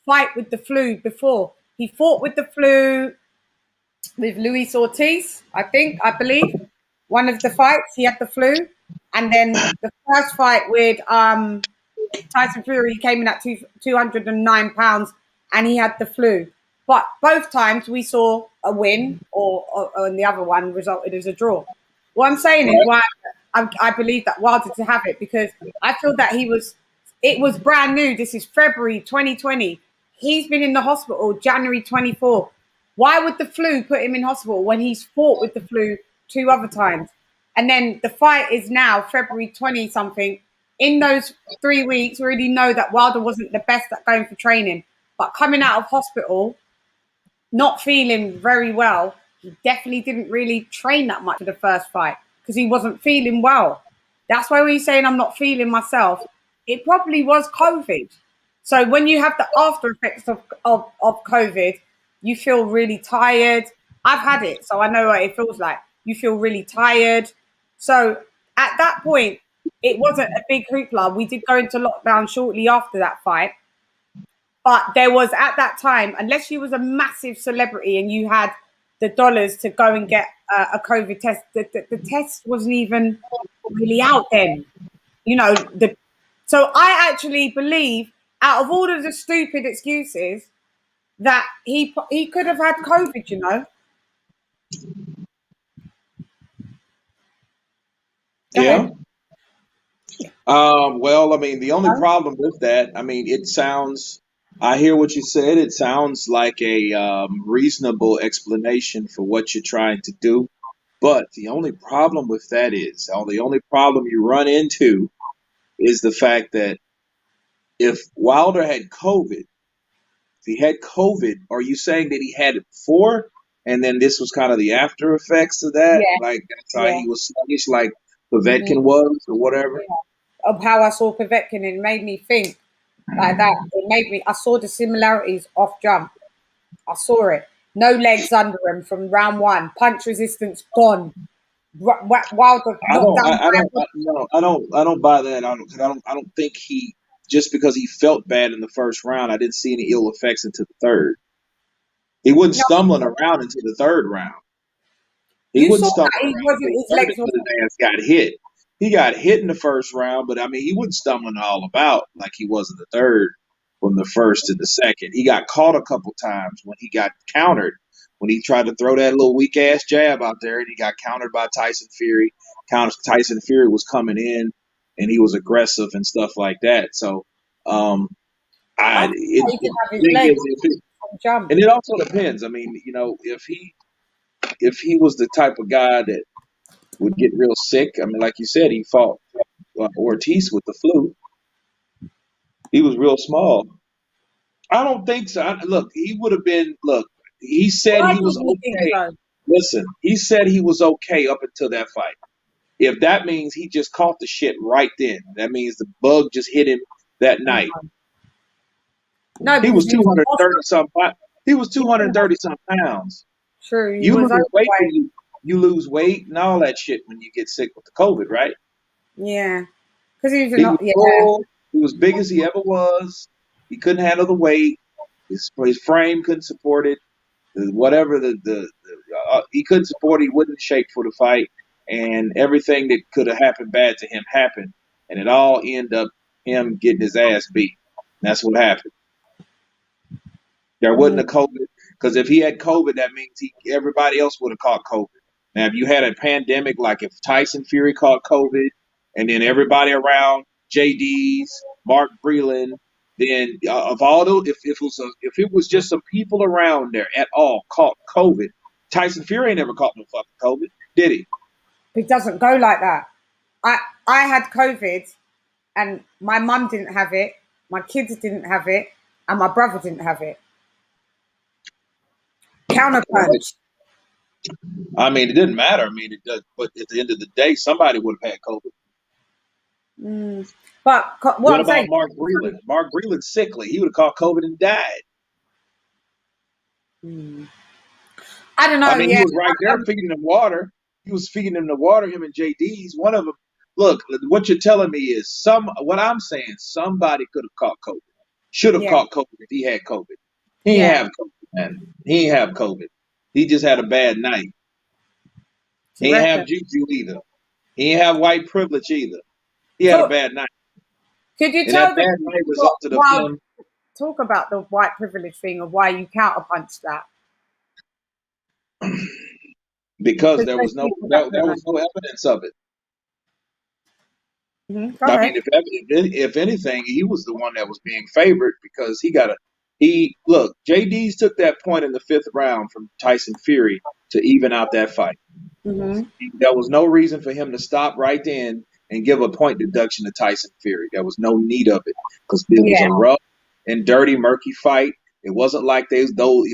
fight with the flu before. He fought with the flu with Luis Ortiz, I believe. One of the fights, he had the flu. And then the first fight with Tyson Fury, he came in at 209 pounds and he had the flu. But both times we saw a win, or the other one resulted as a draw. What I'm saying is Right. why I believe that Wilder to have it, because I feel that it was brand new. This is February 2020. He's been in the hospital January 24. Why would the flu put him in hospital when he's fought with the flu two other times? And then the fight is now February 20 something. In those 3 weeks, we already know that Wilder wasn't the best at going for training. But coming out of hospital, not feeling very well, he definitely didn't really train that much for the first fight because he wasn't feeling well. That's why when he's saying I'm not feeling myself, it probably was COVID. So when you have the after effects of COVID, you feel really tired. I've had it, so I know what it feels like. You feel really tired. So at that point, it wasn't a big hoopla. We did go into lockdown shortly after that fight. But there was at that time, unless you was a massive celebrity and you had the dollars to go and get a COVID test, the test wasn't even really out then. You know, so I actually believe, out of all of the stupid excuses, that he could have had COVID. Go Yeah. ahead. Well, I mean, the only problem with that, I mean, I hear what you said. It sounds like a reasonable explanation for what you're trying to do. But the only problem with that is, or the only problem you run into is the fact that if Wilder had COVID, if he had COVID, are you saying that he had it before and then this was kind of the after effects of that? Yeah, Like that's why yeah. he was sluggish like Mhm. Povetkin was or whatever? Of how I saw Povetkin, it made me think like that. I saw the similarities off jump. I saw it. No legs under him from round one. Punch resistance gone. Wilder knocked down by No, I don't buy that. I don't think just because he felt bad in the first round, I didn't see any ill effects into the third. He wasn't no, stumbling around into the third round. He you wasn't saw stumbling that he around wasn't into his the third legs until wasn't his ass got hit. He got hit in the first round, but I mean, he wasn't stumbling all about like he was in the third from the first to the second. He got caught a couple times when he got countered, when he tried to throw that little weak ass jab out there, and he got countered by Tyson Fury. Tyson Fury was coming in, and he was aggressive and stuff like that. So, I I think it, that he the could have his thing legs is, from jump. and it also depends. I mean, if he was the type of guy that would get real sick. I mean, like you said, he fought Ortiz with the flu. He was real small. I don't think so. Look, he would have been. Look, he said Why he was don't you think okay. so? Listen, he said he was okay up until that fight. If that means he just caught the shit right then, that means the bug just hit him that night. No, no, He because was he was 230 some. He was he was 230 some pounds. true. He You was lose weight overweight. when you lose weight and all that shit when you get sick with the COVID, right? Yeah, because he was He was not. Yeah, full. He was big as he ever was. He couldn't handle the weight. His frame couldn't support it. Whatever he couldn't support it. He wouldn't shake for the fight, and everything that could have happened bad to him happened, and it all ended up him getting his ass beat. And that's what happened. There wasn't mm, a COVID because if he had COVID, that means everybody else would have caught COVID. Now, if you had a pandemic, like if Tyson Fury caught COVID, and then everybody around JD's, Mark Breland, then of all those, if it was just some people around there at all caught COVID, Tyson Fury ain't never caught no fucking COVID, did he? it doesn't go like that. I I had COVID, and my mum didn't have it. My kids didn't have it, and my brother didn't have it. Right. Counterpunch. I mean, it didn't matter. I mean, it does. But at the end of the day, somebody would have had COVID. Mm. But what What I'm about saying, Mark Breland? Mark Breland's sickly. He would have caught COVID and died. mm, I don't I know. mean, he Yeah, was right there feeding them water. He was feeding them the water. Him and JD's. One of them. Look, what you're telling me is what I'm saying. Somebody could have caught COVID. Should have yeah, caught COVID if he had COVID. He ain't yeah. have COVID, man. He ain't have COVID. He just had a bad night. Do you He ain't reckon? have juju either. He ain't have white privilege either. He had a Talk. bad night, Could you and that tell the bad people night what? resulted of Well, him talk about the white privilege thing of why you counterpunch that. because Because there most was no people there, that don't there know. was no evidence of it. Go I mean, ahead. if anything, he was the one that was being favored because he look. JD's took that point in the fifth round from Tyson Fury to even out that fight. Hmm. There was no reason for him to stop right then and give a point deduction to Tyson Fury. There was no need of it because it was a Yeah, rough and dirty, murky fight. It wasn't like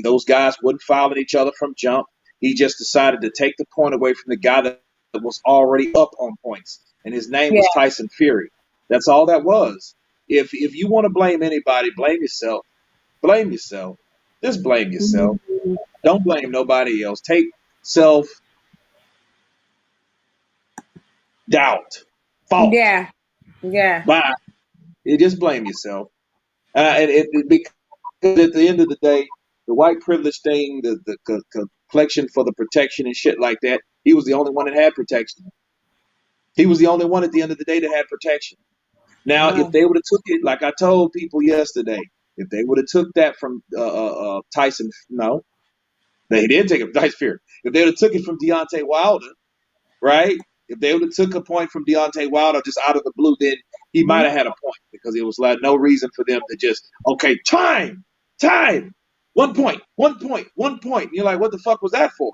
those guys wouldn't foul at each other from jump. He just decided to take the point away from the guy that was already up on points, and his name was yeah. Tyson Fury. That's all that was. If you want to blame anybody, blame yourself. Blame yourself. Just blame yourself. Mhm. Don't blame nobody else. Take self doubt, fault. Yeah, yeah. Bye. You just blame yourself. Because at the end of the day, the white privilege thing, the complexion for the protection and shit like that, he was the only one that had protection. He was the only one at the end of the day that had protection. Now, if No. they would have took it, like I told people yesterday, if they would have took that from Tyson, no, they did take it from Tyson Fury. If they would have took it from Deontay Wilder, right? If they would have took a point from Deontay Wilder just out of the blue, then he might Hmm. have had a point because it was like no reason for them to just okay, time, 1 point, 1 point, 1 point. And you're like, what the fuck was that for?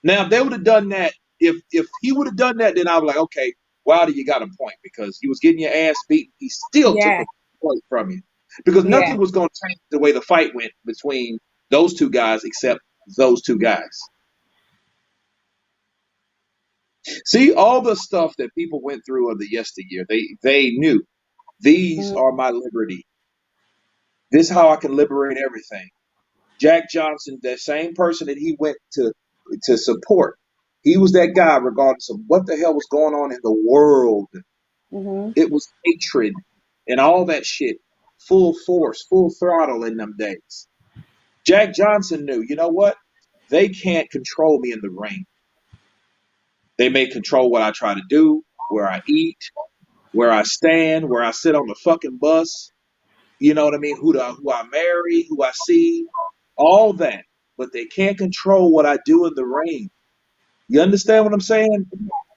Now, if they would have done that, if he would have done that, then I was like, okay, Wilder, you got a point because you was getting your ass beat. He still took Yeah, a point from you because yeah. nothing was going to change the way the fight went between those two guys except those two guys. See, all the stuff that people went through of the yesteryear, they knew these Mm, are my liberty. This is how I can liberate everything. Jack Johnson, that same person that he went to support, he was that guy regardless of what the hell was going on in the world. mm-hmm. It was hatred and all that shit, full force, full throttle in them days. Jack Johnson knew, you know what? They can't control me in the ring. They may control what I try to do, where I eat, where I stand, where I sit on the fucking bus. You know what I mean? Who I marry, who I see, all that. But they can't control what I do in the ring. You understand what I'm saying?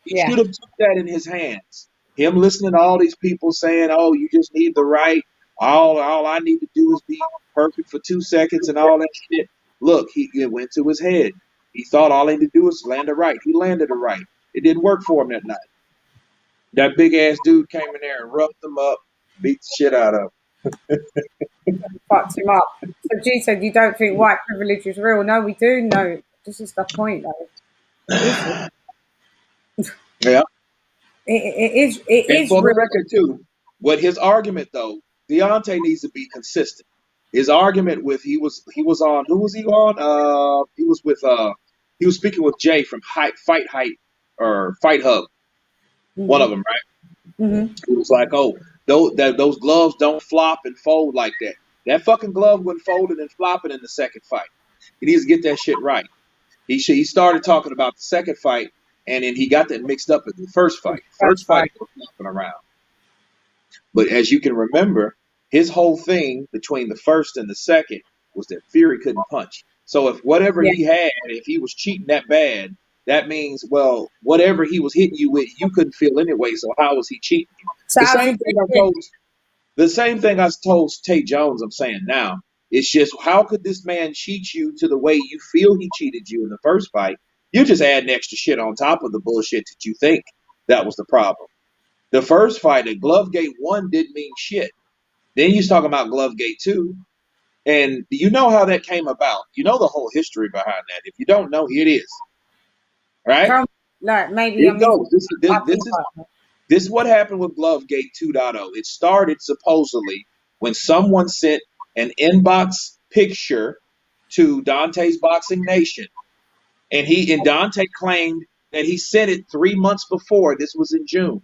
He Yeah, should have took that in his hands. Him listening to all these people saying, "Oh, you just need the right. All I need to do is be perfect for 2 seconds and all that shit." Look, it went to his head. He thought all he had to do was land it right. He landed it right. It didn't work for him that night. That big ass dude came in there and roughed him up, beat the shit out of him. Fucked him up. So G said, "You don't think white privilege is real?" No, we do. No, this is the point, though. It is. Yeah. It is. It And is for the real. record, too, what his argument though, Deontay needs to be consistent. His argument with he was on who was he on? He was speaking with Jay from Fight Hype or Fight Hub, one Mm-hmm. of them, right? Mm-hmm. He was like, "Oh, those gloves don't flop and fold like that. That fucking glove wasn't folding and flopping in the second fight. He needs to get that shit right." He started talking about the second fight, and then he got that mixed up in the first fight. That's First fight, fine. he was flopping around. But as you can remember, his whole thing between the first and the second was that Fury couldn't punch. So if whatever Yeah. he had, if he was cheating that bad, that means, well, whatever he was hitting you with, you couldn't feel anyway. So how was he cheating you? So The how's same he thing I doing? told the same thing I told Tate Jones, I'm saying now. It's just how could this man cheat you to the way you feel he cheated you in the first fight? You're just adding extra shit on top of the bullshit that you think that was the problem. The first fight at Glovegate 1 didn't mean shit. Then you're talking about Glovegate 2. And you know how that came about. You know the whole history behind that. If you don't know, here it is. Right? Tell me, like maybe Here I it missed. goes. This, this, I this think is this is what happened with Glovegate 2.0. It started supposedly when someone sent an inbox picture to Dante's Boxing Nation, and Dante claimed that he sent it 3 months before. This was in June,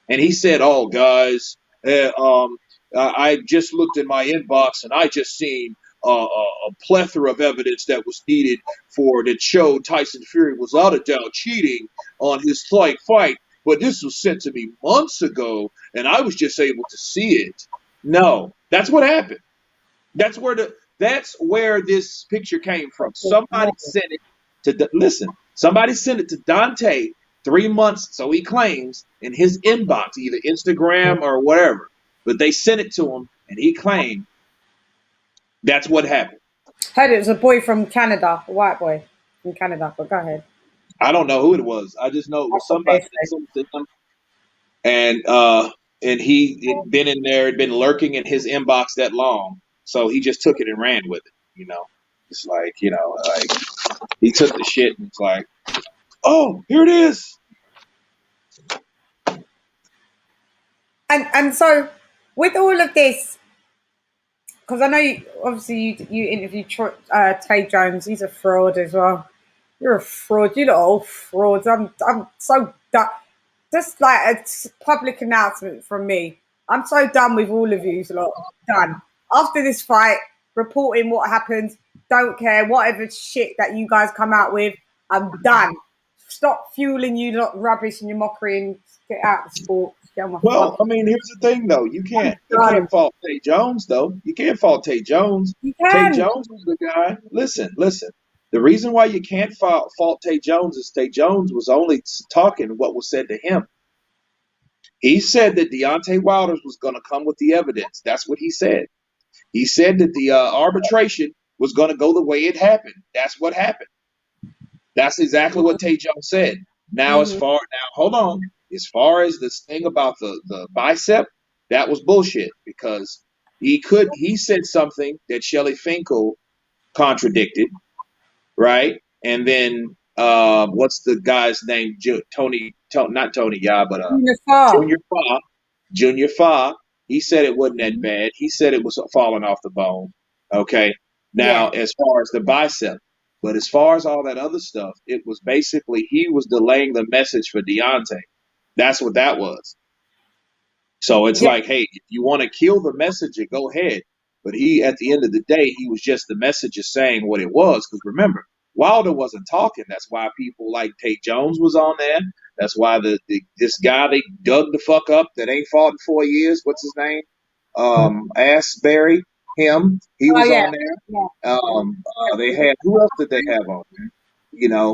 and he said, "Oh, guys, I just looked in my inbox and I just seen a plethora of evidence that was needed for that showed Tyson Fury was out of doubt cheating on his fight. But this was sent to me months ago, and I was just able to see it." No, that's what happened. That's where this picture came from. Somebody sent it listen. Somebody sent it to Dante 3 months, so he claims, in his inbox, either Instagram or whatever. But they sent it to him, and he claimed that's what happened. heard it was a boy from Canada, a white boy from Canada. But go ahead. I don't know who it was. I just know it was That's what somebody they that say. sent it to him, and he had been in there, had been lurking in his inbox that long, so he just took it and ran with it. It's like like he took the shit and it's like, oh, here it is. And so with all of this, because I know obviously you interviewed Tay Jones. He's a fraud as well. You're a fraud. You lot are all frauds. I'm so done. Just like a public announcement from me. I'm so done with all of you lot. Done. After this fight, reporting what happened. Don't care. Whatever shit that you guys come out with, I'm done. Stop fueling you lot rubbish and your mockery and get out of the sport. Get on my Well, I fucking mean, here's the thing, though. You done. can't fault Tay Jones, though. You can't fault Tay Jones. You Tay can. Jones was the guy. Listen. The reason why you can't fault Tay Jones is Tay Jones was only talking what was said to him. He said that Deontay Wilder was going to come with the evidence. That's what he said. He said that the arbitration was going to go the way it happened. That's what happened. That's exactly what Tay Jones said. Now, Mm-hmm. hold on. As far as this thing about the bicep, that was bullshit because he said something that Shelley Finkel contradicted, right? And then what's the guy's name? Not Tony Ya, but Unified. Junior Fa. Junior Fa. He said it wasn't that bad. He said it was falling off the bone. Okay. Yeah. Now, as far as the bicep, but as far as all that other stuff, it was basically he was delaying the message for Deontay. That's what that was. So it's Yeah. like, hey, if you want to kill the messenger, go ahead. But at the end of the day, he was just the messenger saying what it was. Because remember, Wilder wasn't talking. That's why people like Tate Jones was on there. That's why this guy they dug the fuck up that ain't fought in 4 years. What's his name? Asbury. Him. He Oh was yeah. on there. Yeah. They had who else did they have on there? Yeah.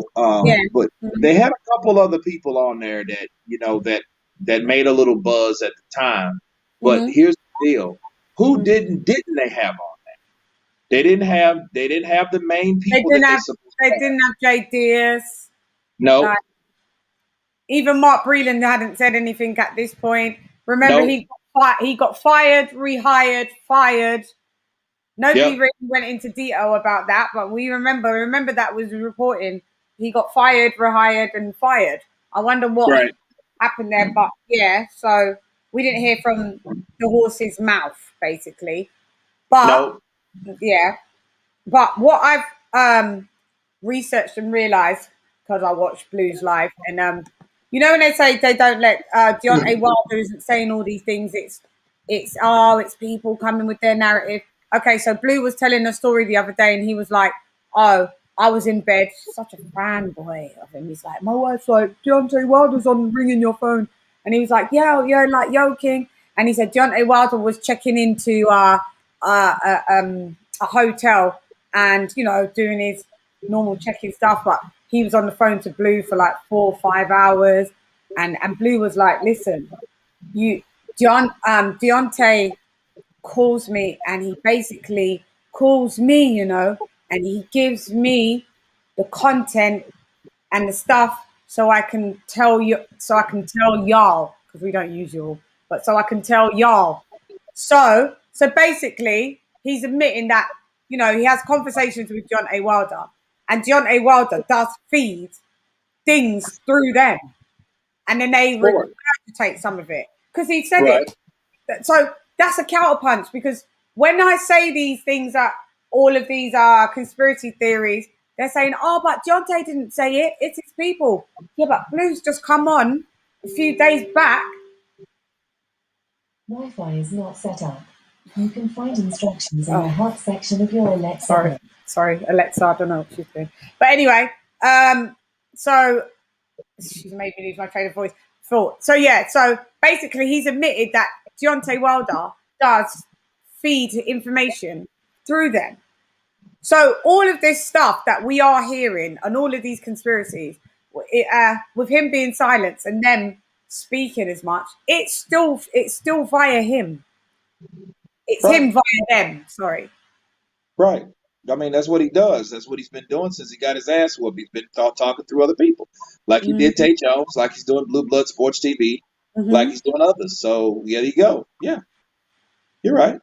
But they had a couple other people on there that that made a little buzz at the time. But Mm-hmm. here's the deal: who didn't they have on there? They didn't have the main They people that didn't they have. supposed They to have. didn't have Jay Diaz. No, Like even Mark Breland hadn't said anything at this point. Remember, no, he got he got fired, rehired, fired. Nobody Yep. really went into detail about that, but we remember that was reporting. He got fired, rehired, and fired. I wonder what Right. happened there, but yeah, so we didn't hear from the horse's mouth, basically. But No. yeah, but what I've researched and realised because I watched Blues Live, and you know when they say they don't let Deontay Wilder isn't saying all these things, it's people coming with their narrative. Okay, so Blue was telling a story the other day, and he was like, "Oh, I was in bed." Such a fanboy of him. He's like, "My wife's like Deontay Wilder's on ringing your phone," and he was like, "Yeah, like yo, King," and he said Deontay Wilder was checking into a hotel and doing his normal checking stuff, but he was on the phone to Blue for like 4 or 5 hours, and Blue was like, "Listen, Deontay calls me, and he basically calls me, and he gives me the content and the stuff so I can tell you, so I can tell y'all because we don't use y'all, but so I can tell y'all." So basically, he's admitting that he has conversations with Deontay Wilder, and Deontay Wilder does feed things through them, and then they Sure. regurgitate some of it because he said Right. it. So that's a counterpunch, because when I say these things, that all of these are conspiracy theories, they're saying, "Oh, but Deontay didn't say it. It's his people." Yeah, but Blue's just come on a few days back. Wi-Fi is not set up. You can find instructions in Oh, the help section of your Alexa sorry, app. sorry, Alexa. I don't know what she's doing, but anyway, so she's made me lose my train of thought. So yeah, so basically, he's admitted that Deontay Wilder does feed information through them. So all of this stuff that we are hearing, and all of these conspiracies, with him being silenced and them speaking as much, it's still via him. It's Right. him via them. Sorry. Right. I mean, that's what he does. That's what he's been doing since he got his ass whooped. He's been talking through other people, like he did Mm-hmm. Tate Jones, like he's doing Blue Blood Sports TV, like Mm-hmm. he's doing others. So there you go. Yeah, you're right.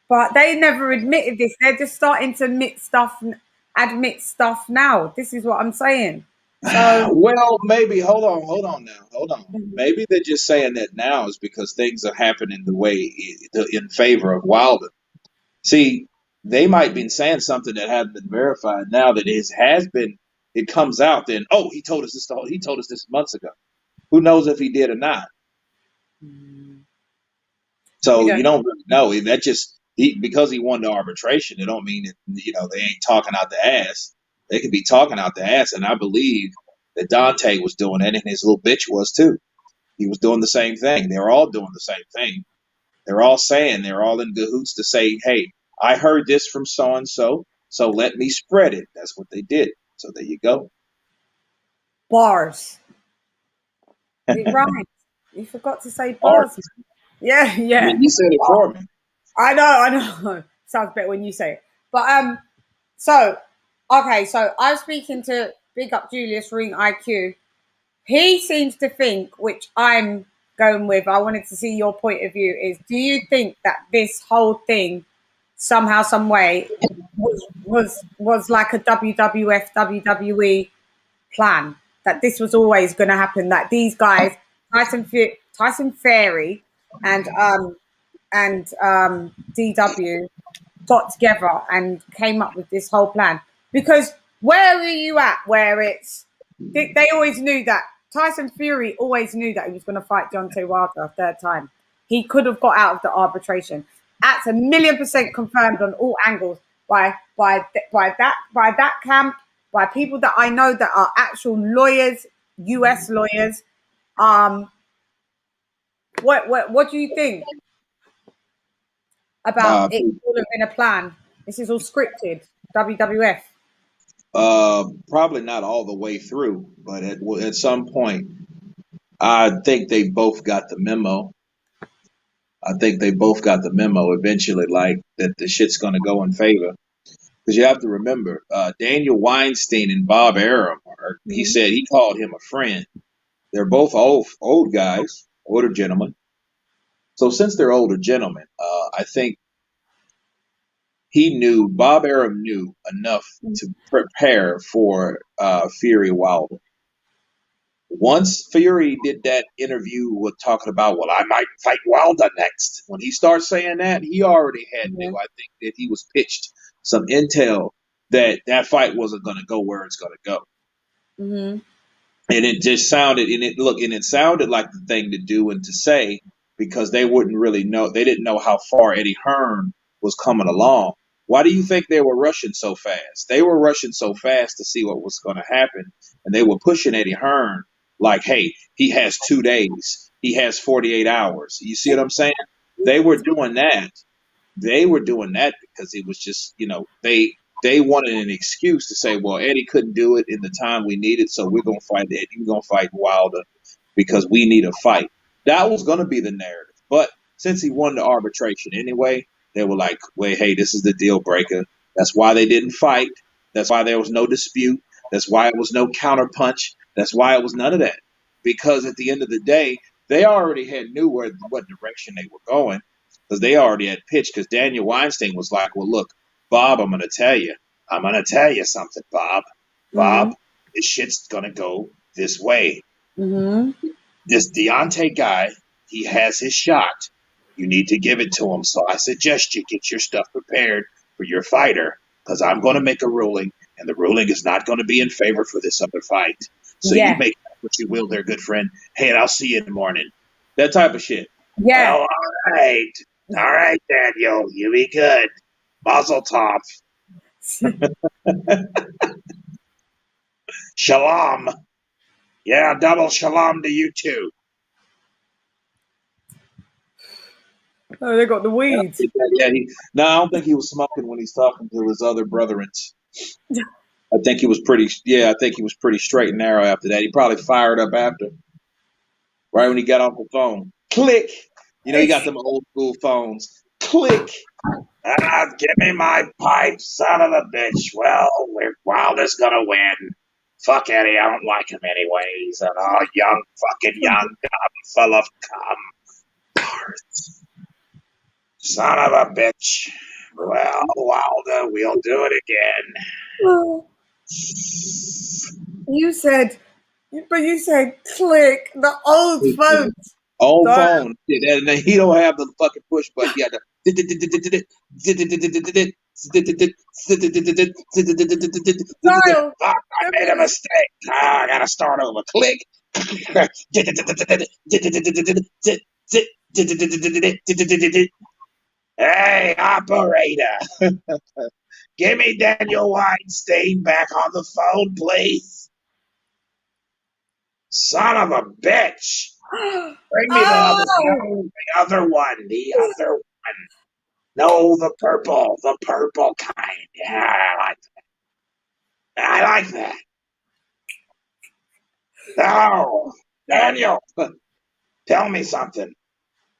But they never admitted this. They're just starting to admit stuff now. This is what I'm saying. So Well, maybe hold on now, hold on. Maybe they're just saying that now is because things are happening the way in favor of Wilder. See, they might be saying something that hasn't been verified. Now that it has been, it comes out. Then, oh, he told us this. He told us this months ago. Who knows if he did or not? we So you don't. don't really know. That just because he won the arbitration, it don't mean that they ain't talking out the ass. They could be talking out the ass, and I believe that Dante was doing it, and his little bitch was too. He was doing the same thing. They're all doing the same thing. They're all saying, they're all in cahoots to say, hey, I heard this from so and so, so let me spread it. That's what they did. So there you go. Bars. It rhymes. You forgot to say Art. bars. Yeah, I yeah. mean, you said it for me. I know. Sounds better when you say it. But so okay, so I was speaking to Big Up Julius Ring IQ. He seems to think, which I'm going with, I wanted to see your point of view, is do you think that this whole thing somehow, some way was like a WWF, WWE plan? That this was always going to happen, that these guys, Tyson Fury and DW got together and came up with this whole plan. Because where are you at where they always knew that Tyson Fury always knew that he was going to fight Deontay Wilder a third time. He could have got out of the arbitration. That's 1,000,000% confirmed on all angles by that camp, by people that I know that are actual lawyers, US lawyers. Um, what do you think about Uh, it all have been a plan? This is all scripted. WWF. Probably not all the way through, but at some point, I think they both got the memo. I think they both got the memo eventually, like that the shit's going to go in favor. Because you have to remember, Daniel Weinstein and Bob Arum, he Mhm. said he called him a friend. They're both old guys, older gentlemen. So since they're older gentlemen, I think Bob Arum knew enough to prepare for Fury Wilder. Once Fury did that interview with talking about, well, I might fight Wilder next. When he starts saying that, he already had knew. I think that he was pitched some intel that that fight wasn't going to go where it's going to go. Mm-hmm. And it just sounded, and it sounded like the thing to do and to say, because they wouldn't really know. They didn't know how far Eddie Hearn was coming along. Why do you think they were rushing so fast? They were rushing so fast to see what was going to happen, and they were pushing Eddie Hearn like, hey, he has 2 days, he has 48 hours. You see what I'm saying? They were doing that. They were doing that because it was just, they wanted an excuse to say, well, Eddie couldn't do it in the time we needed, so we're going to fight Eddie. We're going to fight Wilder because we need a fight. That was going to be the narrative. But since he won the arbitration anyway, they were like, wait, hey, this is the deal breaker. That's why they didn't fight. That's why there was no dispute. That's why it was no counterpunch. That's why it was none of that. Because at the end of the day, they already had knew what direction they were going, because they already had pitched. Because Daniel Weinstein was like, well, look, Bob, I'm going to tell you something, Bob. Bob, this shit's going to go this way. Mm-hmm. This Deontay guy, he has his shot. You need to give it to him. So I suggest you get your stuff prepared for your fighter, because I'm going to make a ruling, and the ruling is not going to be in favor for this other fight. So you make what you will there, good friend. Hey, and I'll see you in the morning. That type of shit. Yeah. Well, all right, Daniel, you be good. Mazel tov. Shalom. Yeah, double shalom to you too. Oh, they got the weeds. Yeah, no, I don't think he was smoking when he's talking to his other brethren. I think he was pretty straight and narrow after that. He probably fired up after, right when he got off the phone. Click. He got them old school phones. Click. Give me my pipe, son of a bitch. Well, Wilder's gonna win. Fuck Eddie, I don't like him anyway. He's an fucking young, full of cum. Son of a bitch. Well, Wilder, we'll do it again. You said click the old phone. Old phone. And he don't have the fucking push button. He had the I made a mistake. I gotta start over. Click. Hey, operator. Give me Daniel Weinstein back on the phone, please. Son of a bitch. Bring me the other one. The other one. No, the purple kind. Yeah, I like that. I like that. No, Daniel, tell me something.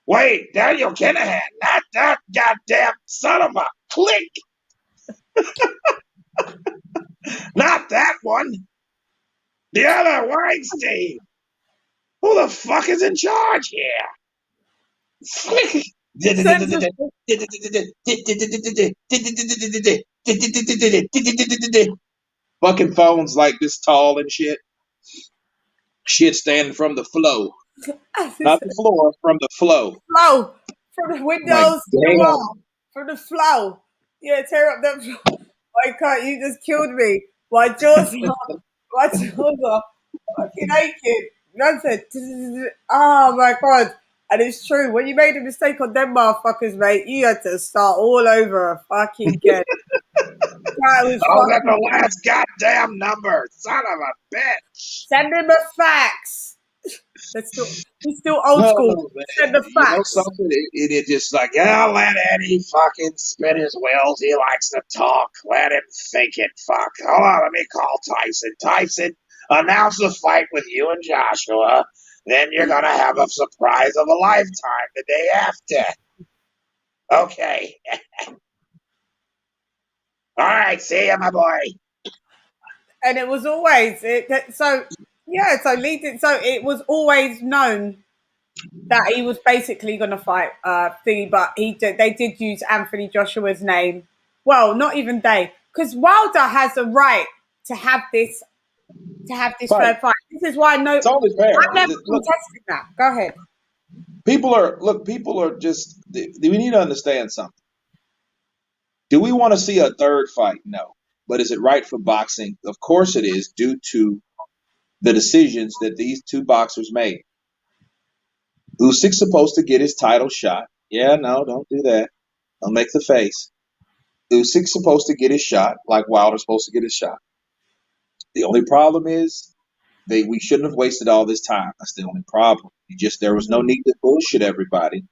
Wait, Daniel Kinahan, not that goddamn son of a click. Not that one. The other Weinstein. Who the fuck is in charge here? Fucking phones like this tall and shit. Shit standing from the flow. Not the floor, from the flow. Flow. From the windows to the wall. From the flow. Yeah, tear up that flow. Why can't you just killed me? My jaws off. My jaws off. Fucking naked. Nonsense. Oh my god. And it's true. When you made a mistake on them motherfuckers, mate, you had to start all over fucking again. That was that's the last goddamn number. Son of a bitch. Send him a fax. He's still old school. Send the fax. Something? It just like, yeah, let Eddie fucking spin his wheels. He likes to talk. Let him think it. Fuck. Hold on, let me call Tyson. Tyson, announce the fight with you and Joshua. Then you're going to have a surprise of a lifetime the day after. Okay. All right, see ya, my boy. And it was always so it was always known that he was basically going to fight Thingy, but they did use Anthony Joshua's name. Well, not even they, because Wilder has a right to have this Fight. third fight. This is why It's only fair. I'm never Look, contesting that. Go ahead. people are just. We need to understand something. Do we want to see a third fight? No. But is it right for boxing? Of course it is, due to the decisions that these two boxers made. Usyk's supposed to get his title shot. Yeah, no, don't do that. Don't make the face. Usyk's supposed to get his shot, like Wilder's supposed to get his shot. The only problem is we shouldn't have wasted all this time. That's the only problem. There was no need to bullshit everybody.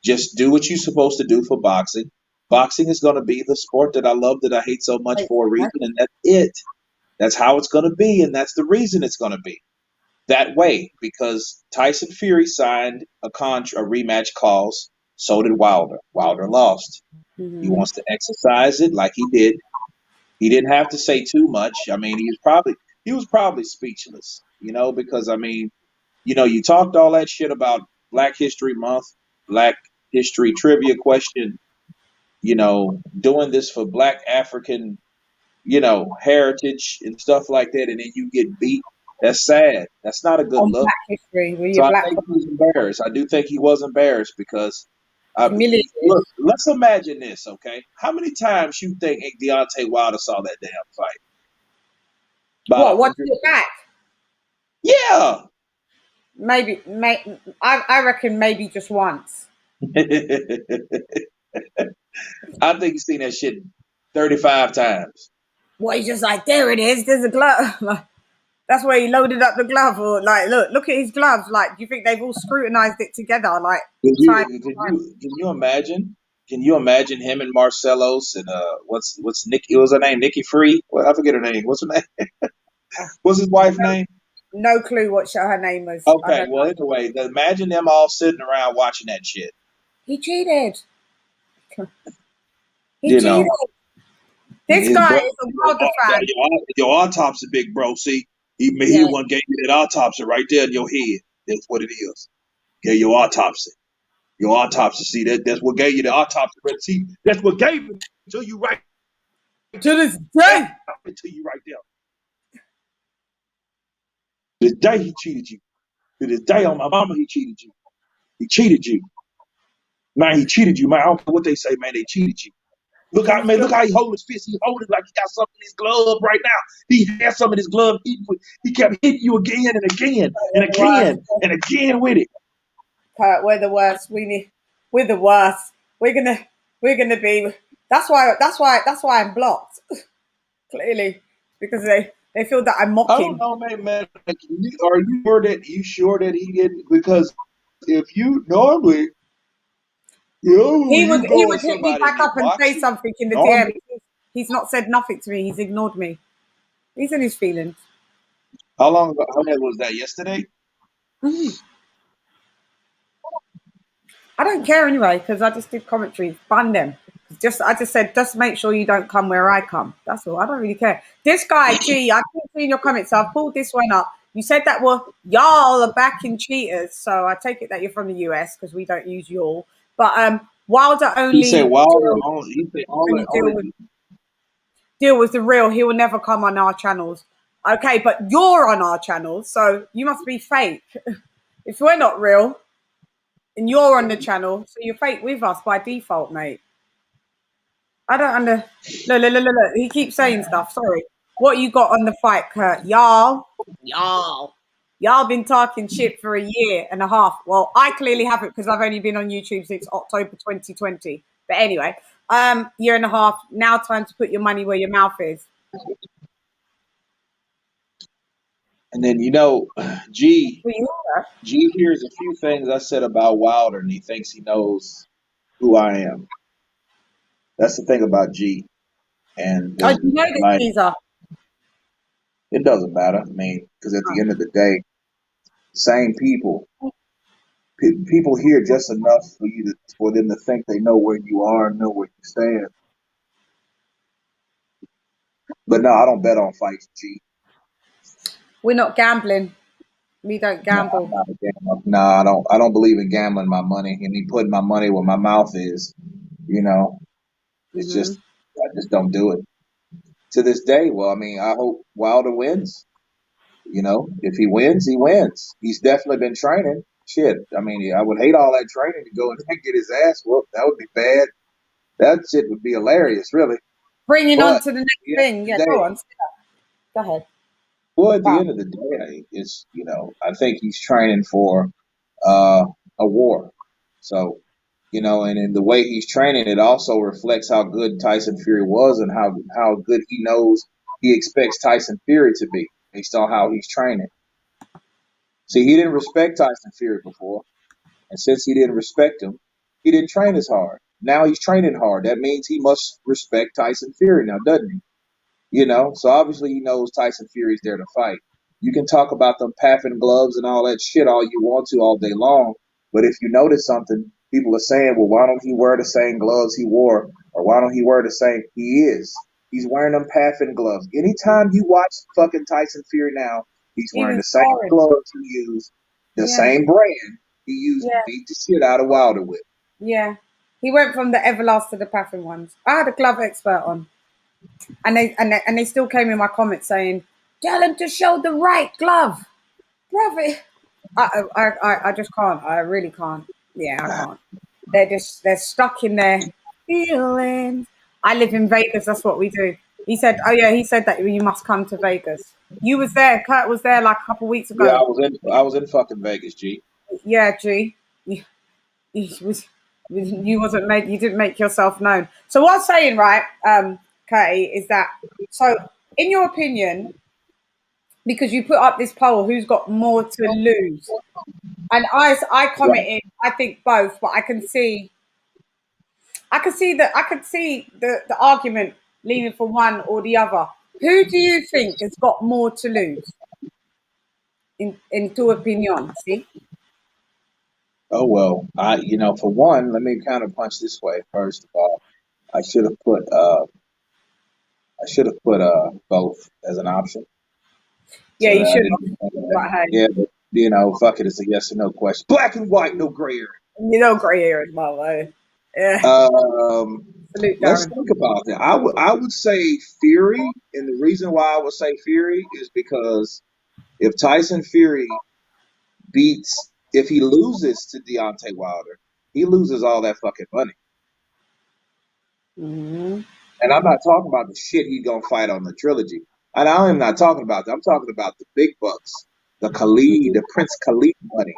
Just do what you're supposed to do for boxing. Boxing is going to be the sport that I love, that I hate so much, for a reason, and that's it. That's how it's going to be, and that's the reason it's going to be that way, because Tyson Fury signed a rematch clause. So did Wilder. Wilder lost. He wants to exercise it like he did. He didn't have to say too much. I mean, he was probably speechless, because I mean, you talked all that shit about Black History Month, Black History trivia question, doing this for Black African, heritage and stuff like that, and then you get beat. That's sad. That's not a good On look. Black History, were So you I black? think he was embarrassed. I do think he was embarrassed because, Humiliated. look, let's imagine this, okay? How many times you think Deontay Wilder saw that damn fight? About What's 100. your back? Yeah. Maybe, I reckon maybe just once. I think he's seen that shit 35 times. Well, he's just like, there it is. There's a glove. That's where he loaded up the glove. Or like, look at his gloves. Like, do you think they've all scrutinized it together? Like, Can time. you imagine? Can you imagine him and Marcelos and what's Nikki? What was her name? Nikki Free? Well, I forget her name. What's her name? What's his wife's name? No clue what her name was. I Okay, don't well, know. anyway, imagine them all sitting around watching that shit. He cheated. He You cheated. know, This his guy brother, is a Wilder fan. your autopsy, big bro. See, he Yeah. the one gave you that autopsy right there in your head. That's what it is. Yeah, your autopsy. Your autopsy. See, that's what gave you the autopsy. See, that's what gave it to you right To this day. to you right there. This day he cheated you. To this day on my mama, he cheated you. He cheated you. Man, he cheated you, man. I don't care what they say, man. They cheated you. Look how he hold his fist. He hold it like he got something in his glove right now. He has something in his glove. He kept hitting you again and again and again and again with it. Kurt, we're the worst. We're the worst. We're gonna be. That's why I'm blocked. Clearly, because they feel that I'm I don't mocking. know, man. Like, are you sure that he didn't? Because if you normally, He you would go with hit me somebody back and you up and box say him, something in the DM. normally. He's not said nothing to me. He's ignored me. He's in his feelings. How long ago? How long was that? Yesterday? I don't care anyway because I just did commentary. Ban them. I just said just make sure you don't come where I come. That's all. I don't really care. This guy, G, I keep seeing your comments. So I've pulled this one up. You said that y'all are backing cheaters, so I take it that you're from the US because we don't use y'all. But Wilder He said only Wilder. He said only deal with the real. He will never come on our channels. Okay, but you're on our channels, so you must be fake. If we're not real and you're on the channel, so you're fake with us by default, mate. I don't under. Look. He keeps saying stuff. Sorry. What you got on the fight, Kurt? Y'all been talking shit for a year and a half. Well, I clearly haven't because I've only been on YouTube since October 2020. But anyway, year and a half. Now time to put your money where your mouth is. And then G hears a few things I said about Wilder, and he thinks he knows who I am. That's the thing about G. And Oh, you know this, Caesar. it doesn't matter. I mean, because at the end of the day, same people. People hear just enough for them to think they know where you are and know where you stand. But no, I don't bet on fights, G. We're not gambling. We don't No, I'm gamble. not a gambler. No, I don't. I don't believe in gambling my money and me putting my money where my mouth is. You know, it's Hmm. just I just don't do it to this day. Well, I mean, I hope Wilder wins. You know, if he wins, he wins. He's definitely been training. Shit, I mean, I would hate all that training to go and get his ass whooped. That would be bad. That shit would be hilarious, really. Bringing on But to the next at the end thing. of Yeah, the go day, on. Go ahead. well, at the Wow. end of the day, it's I think he's training for uh, a war. So, and in the way he's training, it also reflects how good Tyson Fury was and how good he knows he expects Tyson Fury to be based on how he's training. See, he didn't respect Tyson Fury before, and since he didn't respect him, he didn't train as hard. Now he's training hard. That means he must respect Tyson Fury now, doesn't he? So obviously he knows Tyson Fury's there to fight. You can talk about them paffing gloves and all that shit all you want to all day long, but if you notice something, people are saying, well, why don't he wear the same gloves he wore, or why don't he wear the same? He is. He's wearing them paffing gloves. Anytime you watch fucking Tyson Fury now, he's wearing Even the same sparring. gloves he used, the Yeah. same brand he used to Yeah. beat the shit out of Wilder with. Yeah. He went from the Everlast to the Paffin ones. I had a glove expert on, and they still came in my comments saying, "Tell him to show the right glove, brother." I just can't. I really can't. Yeah, I can't. They're stuck in their feelings. I live in Vegas. That's what we do. He said, "Oh yeah," he said that you must come to Vegas. You was there. Kurt was there like a couple of weeks Yeah, ago. I was in fucking Vegas, G. Yeah, G. You was you wasn't made. You didn't make yourself known. So what I'm saying, right, Katie, is that so? In your opinion, because you put up this poll, who's got more to lose? And I Right. commented, I think both, but I could see the argument leaning for one or the other. Who do you think has got more to lose in tu opinion? See? Oh well, for one, let me kind of punch this way. First of all, I should have put both as an option, Yeah, so you that I should didn't. have. But hey, Yeah, but fuck it, it's a yes or no question. Black and white, no gray area. you know, grey hair as well, though. Yeah, Um, salute, let's Darren. think about that. I would say Fury, and the reason why I would say Fury is because if Tyson Fury if he loses to Deontay Wilder, he loses all that fucking money. Hmm. And I'm not talking about the shit he's gonna fight on the trilogy. And I am not talking about that. I'm talking about the big bucks, the Khalid, the Prince Khalid money.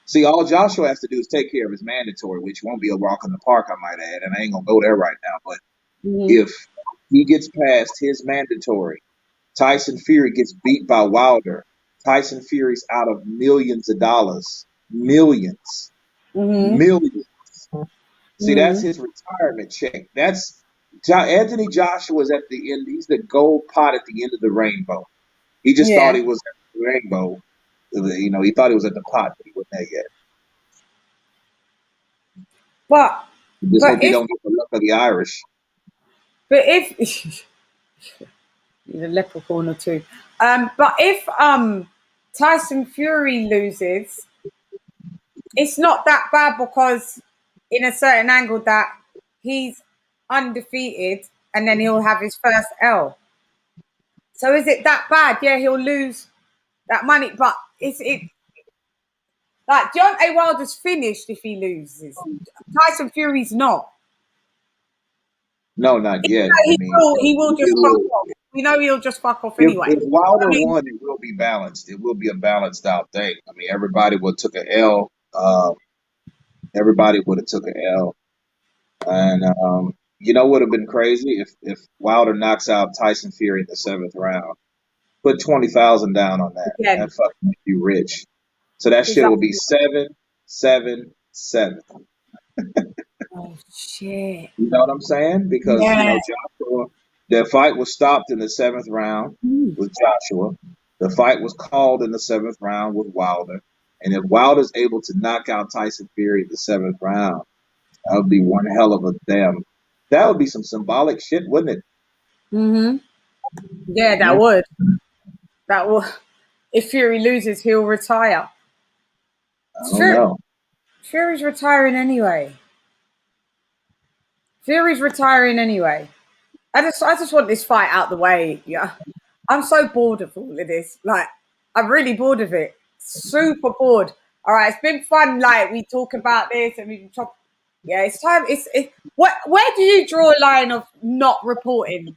See, all Joshua has to do is take care of his mandatory, which won't be a walk in the park, I might add. And I ain't gonna go there right now. But Hmm. if he gets past his mandatory, Tyson Fury gets beat by Wilder. Tyson Fury's out of millions of dollars. Millions. Hmm. Millions. See, that's Hmm. his retirement check. That's Anthony Joshua's at the end. He's the gold pot at the end of the rainbow. He just thought Yeah, he was at the rainbow. He thought he was at the pot, but he wasn't there yet. but He just but hope he if don't get the luck of the Irish. but if he's a leprechaun or two, but if Tyson Fury loses, it's not that bad because in a certain angle that he's undefeated and then he'll have his first L. So is it that bad? Yeah, he'll lose that money, but it like Deontay Wilder's finished if he loses. Tyson Fury's not. No, not yet. I mean, He will just it fuck will. off. We know he'll just fuck off If anyway. I Wilder mean, won, it will be balanced. It will be a balanced out thing. I mean, everybody would took an L. Everybody would have took an L. And would have been crazy if Wilder knocks out Tyson Fury in the seventh round. Put 20,000 down on that. again, That fucking make you rich. So that shit will be exactly. 7-7-7. Oh shit. You know what I'm saying? Because Yeah. Joshua, the fight was stopped in the seventh round Mm. with Joshua. The fight was called in the seventh round with Wilder. And if Wilder's able to knock out Tyson Fury in the seventh round, that would be one hell of a damn. That would be some symbolic shit, wouldn't it? Hmm. Yeah, Yeah. that would. That would. if Fury loses, he'll retire. I don't know. Fury's retiring anyway. Fury's retiring anyway. I just want this fight out the way. Yeah, I'm so bored of all of this. Like, I'm really bored of it. Super bored. All right, it's been fun. Like, we talk about this and we talk. Yeah, it's time. Where do you draw a line of not reporting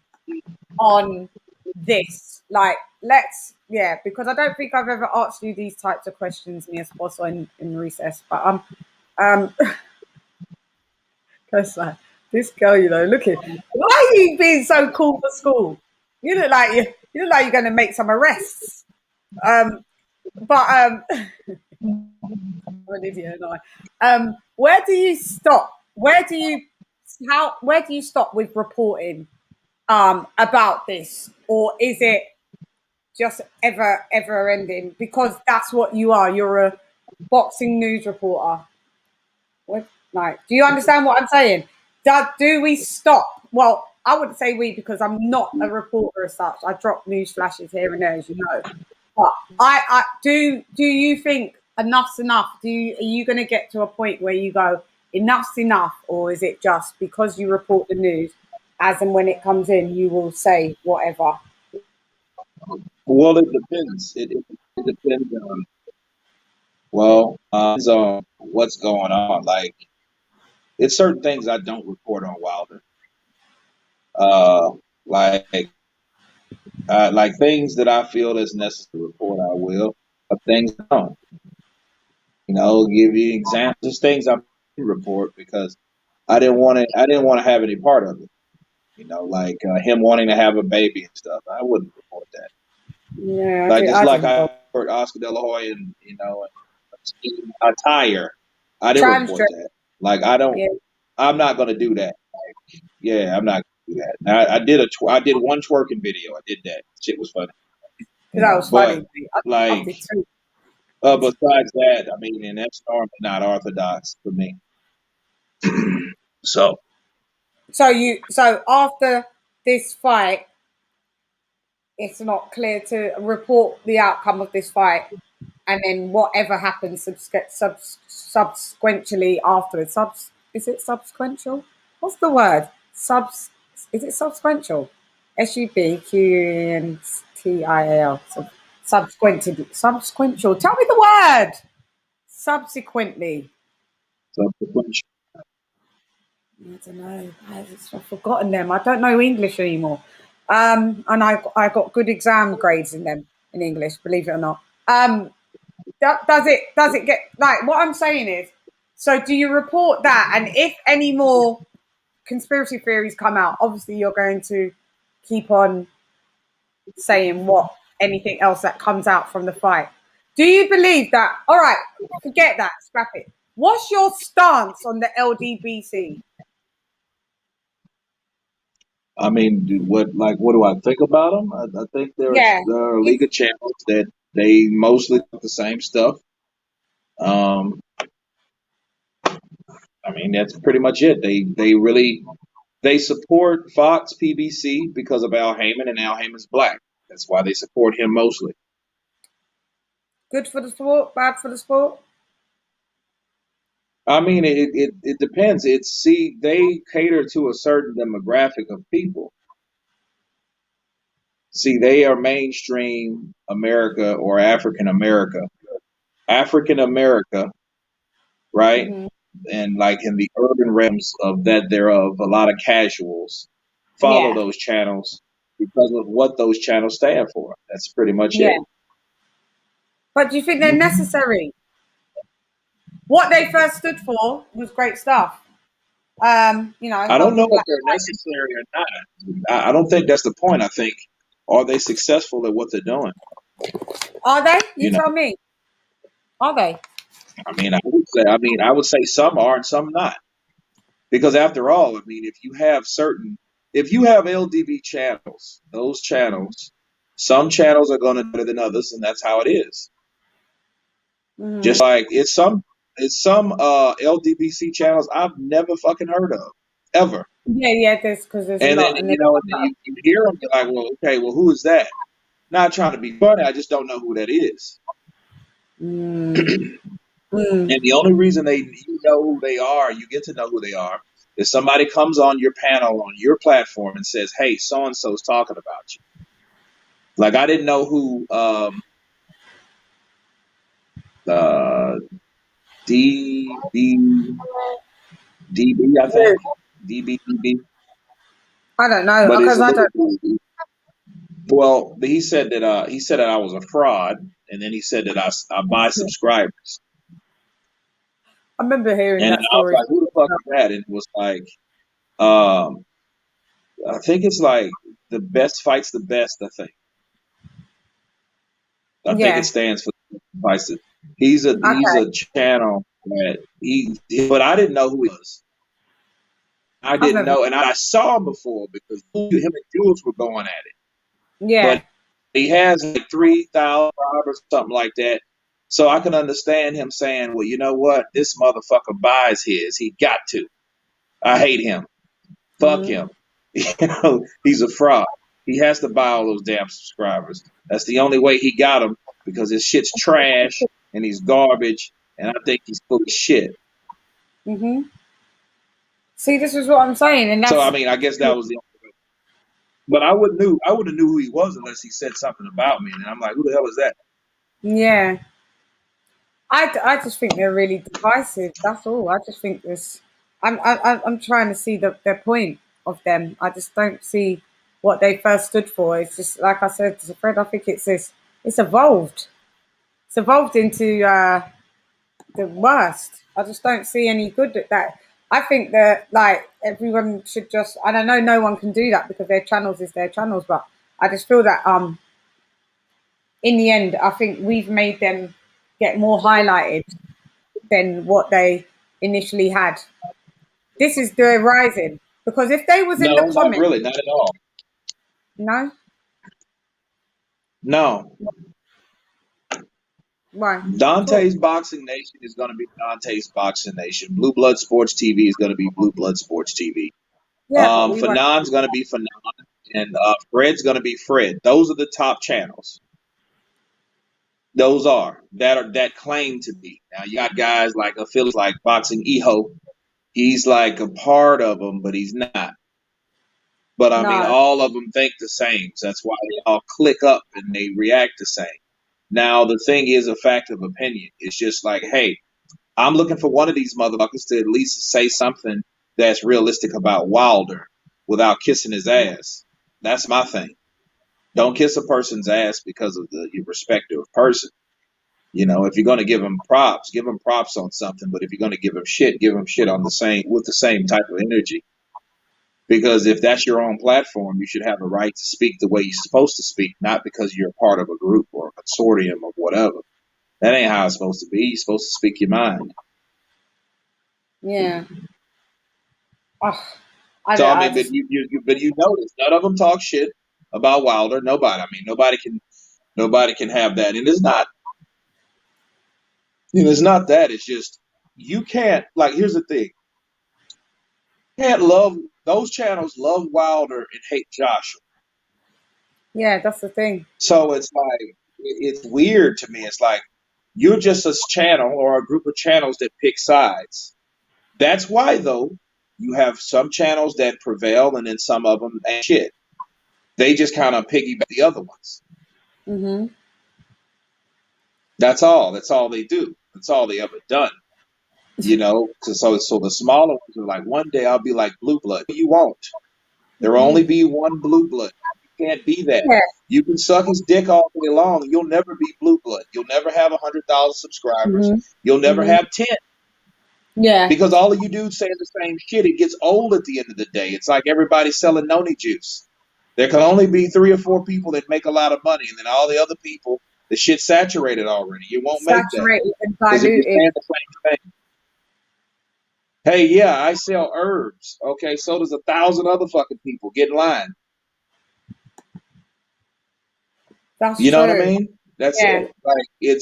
on this? Like, because I don't think I've ever asked you these types of questions in Boss or in recess. But that's like this girl, look at, why are you being so cool for school? You look like you're going to make some arrests. I'm an idiot, aren't I? Where do you stop? Where do you stop with reporting about this, or is it just ever ending? Because that's what you are. You're a boxing news reporter. Do you understand what I'm saying? Do we stop? Well, I wouldn't say we, because I'm not a reporter as such. I drop news flashes here and there, as you know. But I do you think enough's enough? Are you going to get to a point where you go, enough's enough, or is it just because you report the news, as and when it comes in, you will say whatever? Well, it depends. It depends on what's going on. Like, it's certain things I don't report on Wilder. Like things that I feel is necessary to report, I will. But things I don't. Give you examples. Just things I report because I didn't want to have any part of it. Like him wanting to have a baby and stuff. I wouldn't report that. Yeah, I heard Oscar De La Hoya and a tire. I didn't report that. Like, I don't. Yeah. I'm not going to do that. Like, yeah, I'm not going to do that. I did one twerking video. I did that. Shit was funny. That was funny. Besides that, I mean, and that's normally not orthodox for me. So after this fight, it's not clear to report the outcome of this fight, and then whatever happens subsequently afterwards. Is it subsequential? What's the word? Is it subsequential? SUBQUENTIAL. Subsequential. Tell me the word. Subsequently. Subsequential. I don't know. I've forgotten them. I don't know English anymore. And I got good exam grades in them in English, believe it or not. Does it get, like, what I'm saying is, so do you report that? And if any more conspiracy theories come out, obviously you're going to keep on saying anything else that comes out from the fight. Do you believe that? All right, forget that, scrap it. What's your stance on the LDBC? I mean, what do I think about them? I think there are legal channels that they mostly do the same stuff. I mean, that's pretty much it. They support Fox PBC because of Al Heyman, and Al Heyman's black. That's why they support him mostly. Good for the sport, bad for the sport? I mean, it depends. They cater to a certain demographic of people. See, they are mainstream America or African America. African America, right? Mm-hmm. And like in the urban realms of that thereof, a lot of casuals follow those channels because of what those channels stand for. That's pretty much it. But do you think they're necessary? What they first stood for was great stuff. I don't know if they're necessary or not. I don't think that's the point. I think, are they successful at what they're doing? Are they? You tell me. Are they? I would say some are and some not. Because after all, I mean, if you have LDB channels, those channels, some channels are going to do better than others, and that's how it is. Mm-hmm. Just like it's some LDBC channels I've never fucking heard of, ever. Yeah, there's a lot. And then you hear them, you're like, well, okay, well, who is that? Not trying to be funny, I just don't know who that is. Mm. Mm. And the only reason you know who they are, you get to know who they are, is somebody comes on your panel on your platform and says, "Hey, so and so's talking about you." Like I didn't know who uh, DB, I think DB, I don't know but it's because a I little don't. dude. Well, he said that I was a fraud, and then he said that I buy subscribers, I remember hearing and that I was story. like, "Who the fuck is that?" And it was like, um, I think it's like the best fights the best. I think it Yeah. stands for fights. He's Okay. a channel that but I didn't know who he was. I I've didn't never. know, and I saw him before because him and Jules were going at it. Yeah. But he has like 3,000 or something like that. So I can understand him saying, "Well, you know what? This motherfucker buys his. He got to. I hate him. Fuck Mm. him. He's a fraud. He has to buy all those damn subscribers. That's the only way he got them because his shit's trash and he's garbage. And I think he's full of shit." Mhm. See, this is what I'm saying, and So that's I mean, I guess that was the only way. But I would have knew who he was unless he said something about me. And I'm like, who the hell is that? yeah. I just think they're really divisive. That's all. I just think this. I'm trying to see their point of them. I just don't see what they first stood for. It's just like I said to Fred. I think it's this. It's evolved. It's evolved into the worst. I just don't see any good at that. I think that like everyone should just. And I know no one can do that because their channels is their channels, but I just feel that in the end, I think we've made them get more highlighted than what they initially had. This is the rising because if they was in the No, not comments, really, not at all. no, No. why? Talk. Dante's Boxing Nation is going to be Dante's Boxing Nation. Blue Blood Sports TV is going to be Blue Blood Sports TV. Yeah, but we want. Fanon's going to be Fanon, and Fred's going to be Fred. Those are the top channels. Those that claim to be. Now you got guys like affiliates like Boxing Eho. He's like a part of them, but he's not. But I mean, No. all of them think the same. So that's why they all click up and they react the same. Now the thing is a fact of opinion. It's just like, hey, I'm looking for one of these motherfuckers to at least say something that's realistic about Wilder without kissing his ass. That's my thing. Don't kiss a person's ass because of your respective person. You know, if you're going to give them props on something. But if you're going to give them shit on the same with the same type of energy. Because if that's your own platform, you should have a right to speak the way you're supposed to speak, not because you're a part of a group or a consortium or whatever. That ain't how it's supposed to be. You're supposed to speak your mind. Yeah. Oh, I So don't. I I mean, just. but you notice none of them talk shit about Wilder. Nobody. I mean, nobody can have that. And it's not. It's not that. It's just you can't. Like, here's the thing. You can't love those channels. Love Wilder and hate Joshua. Yeah, that's the thing. So it's like it's weird to me. It's like you're just a channel or a group of channels that pick sides. That's why though you have some channels that prevail and then some of them ain't shit. They just kind of piggyback the other ones. Mhm. That's all. That's all they do. That's all they ever done. You know, so the smaller ones are like, one day I'll be like Blue Blood. You won't. There'll only be one Blue Blood. You can't be that. Yeah. You can suck his dick all day long. You'll never be Blue Blood. You'll never have 100,000 subscribers. Mhm. You'll never Mhm. have 10 Yeah. because all of you dudes saying the same shit. It gets old at the end of the day. It's like everybody selling noni juice. There can only be 3 or 4 people that make a lot of money, and then all the other people, the shit's saturated already. You won't make that Saturated and because if you're diluted. saying the same thing. Hey, yeah, I sell herbs. Okay, so does 1,000 other fucking people. Get in line. That's You know what I true. mean? That's Yeah. it. Like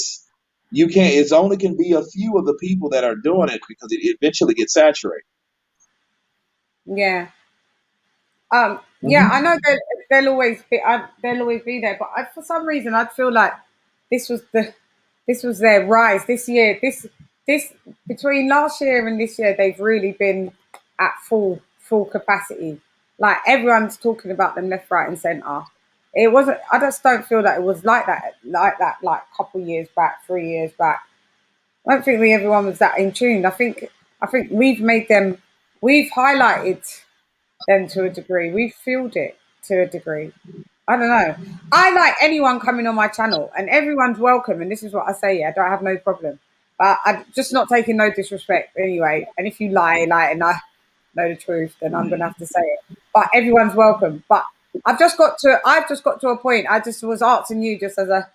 you can't. It's only can be a few of the people that are doing it because it eventually gets saturated. Yeah. Yeah, I Hmm. know they'll always be there, but for some reason I feel like this was this was their rise this year. This between last year and this year, they've really been at full capacity. Like everyone's talking about them left, right, and centre. It wasn't. I just don't feel that it was like a couple years back, 3 years back. I don't think everyone was that in tune. I think we've made them. We've highlighted them to a degree. We've fueled it to a degree. I don't know. I like anyone coming on my channel, and everyone's welcome. And this is what I say. Yeah, I don't have no problem. But I'm just not taking no disrespect anyway. And if you lie, and I know the truth, then I'm gonna have to say it. But everyone's welcome. But I've just got to a point. I just was asking you, just as a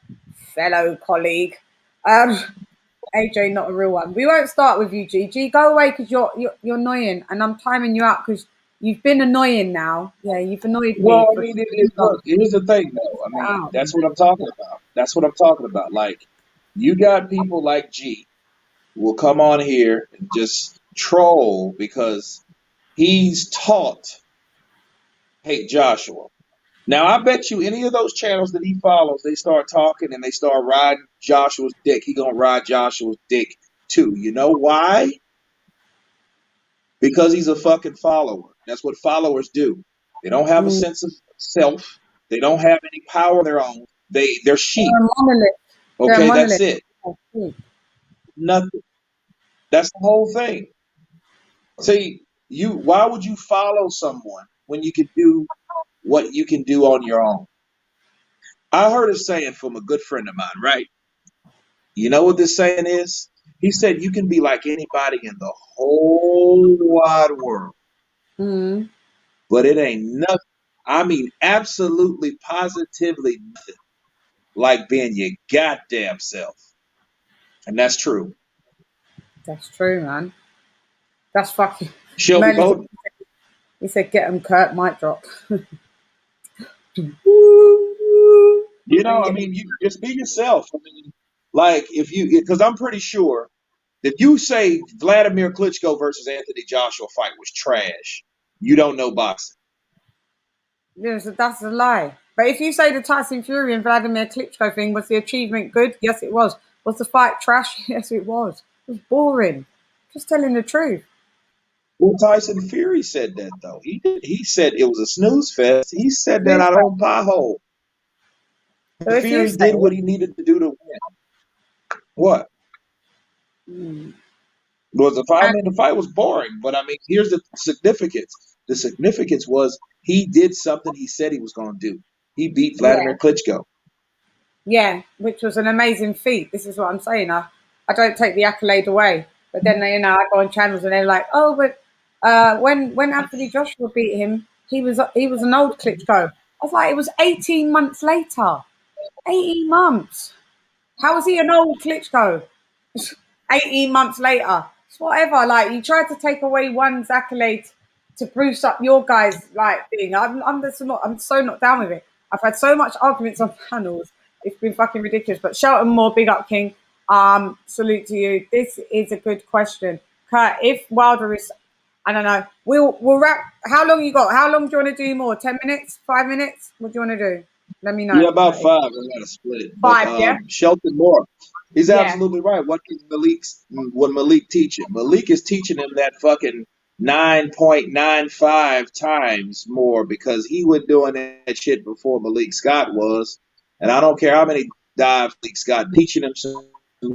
fellow colleague. Um, AJ, not a real one. We won't start with you, G. Go away because you're annoying, and I'm timing you out because you've been annoying now. Yeah, you've annoyed me Well, I for mean, too long. look, here's the thing, though. I Get mean, out. that's what I'm talking about. That's what I'm talking about. Like, you got people like G who will come on here and just troll because he's taught hate Joshua. Now, I bet you any of those channels that he follows, they start talking and they start riding Joshua's dick. He gonna ride Joshua's dick too. You know why? Because he's a fucking follower. That's what followers do. They don't have a Mm, sense of self. They don't have any power of their own. They're sheep. they're a monolith. They're a Okay, that's monolith. it. Oh, mm. Nothing. That's the whole thing. See, why would you follow someone when you can do what you can do on your own? I heard a saying from a good friend of mine, right? You know what this saying is? He said you can be like anybody in the whole wide world, Mm. but it ain't nothing. I mean, absolutely, positively nothing like being your goddamn self. And that's true. That's true, man. That's fucking. Shelby Merlin, Bowden, he said, "Get him, Kurt." Mic drop. I mean, you just be yourself. I mean, like, because I'm pretty sure if you say Vladimir Klitschko versus Anthony Joshua fight was trash, you don't know boxing. Yes, that's a lie. But if you say the Tyson Fury and Vladimir Klitschko thing was the achievement good, yes, it was. Was the fight trash? Yes, it was. It was boring. Just telling the truth. Well, Tyson Fury said that though. He did. He said it was a snooze fest. He said that News out flash. on Pie. So if you Fury say did it, what he needed to do to win. What mm, was the fight? I and mean, the fight was boring, but I mean, here's the significance. The significance was he did something he said he was going to do. He beat yeah, Vladimir Klitschko. yeah, which was an amazing feat. This is what I'm saying. I don't take the accolade away. But then I go on channels and they're like, oh, but when Anthony Joshua beat him, he was an old Klitschko. I was like, it was 18 months later. 18 months. How was he an old Klitschko? 18 months later. It's whatever. Like, you tried to take away one's accolade to boost up your guys' like thing. I'm so not down with it. I've had so much arguments on panels. It's been fucking ridiculous. But Shelton Moore, big up King. Salute to you. This is a good question. Kurt, if Wilder is, I don't know. We'll wrap. How long you got? How long do you want to do more? 10 minutes? 5 minutes? What do you want to do? Let me Yeah, know. about five. I got to split it, but 5, yeah? Shelton Moore, he's Yeah. absolutely right. What Malik teaching? Malik is teaching him that fucking 9.95 times more because he was doing that shit before Malik Scott was, and I don't care how many dives Malik Scott teaching him some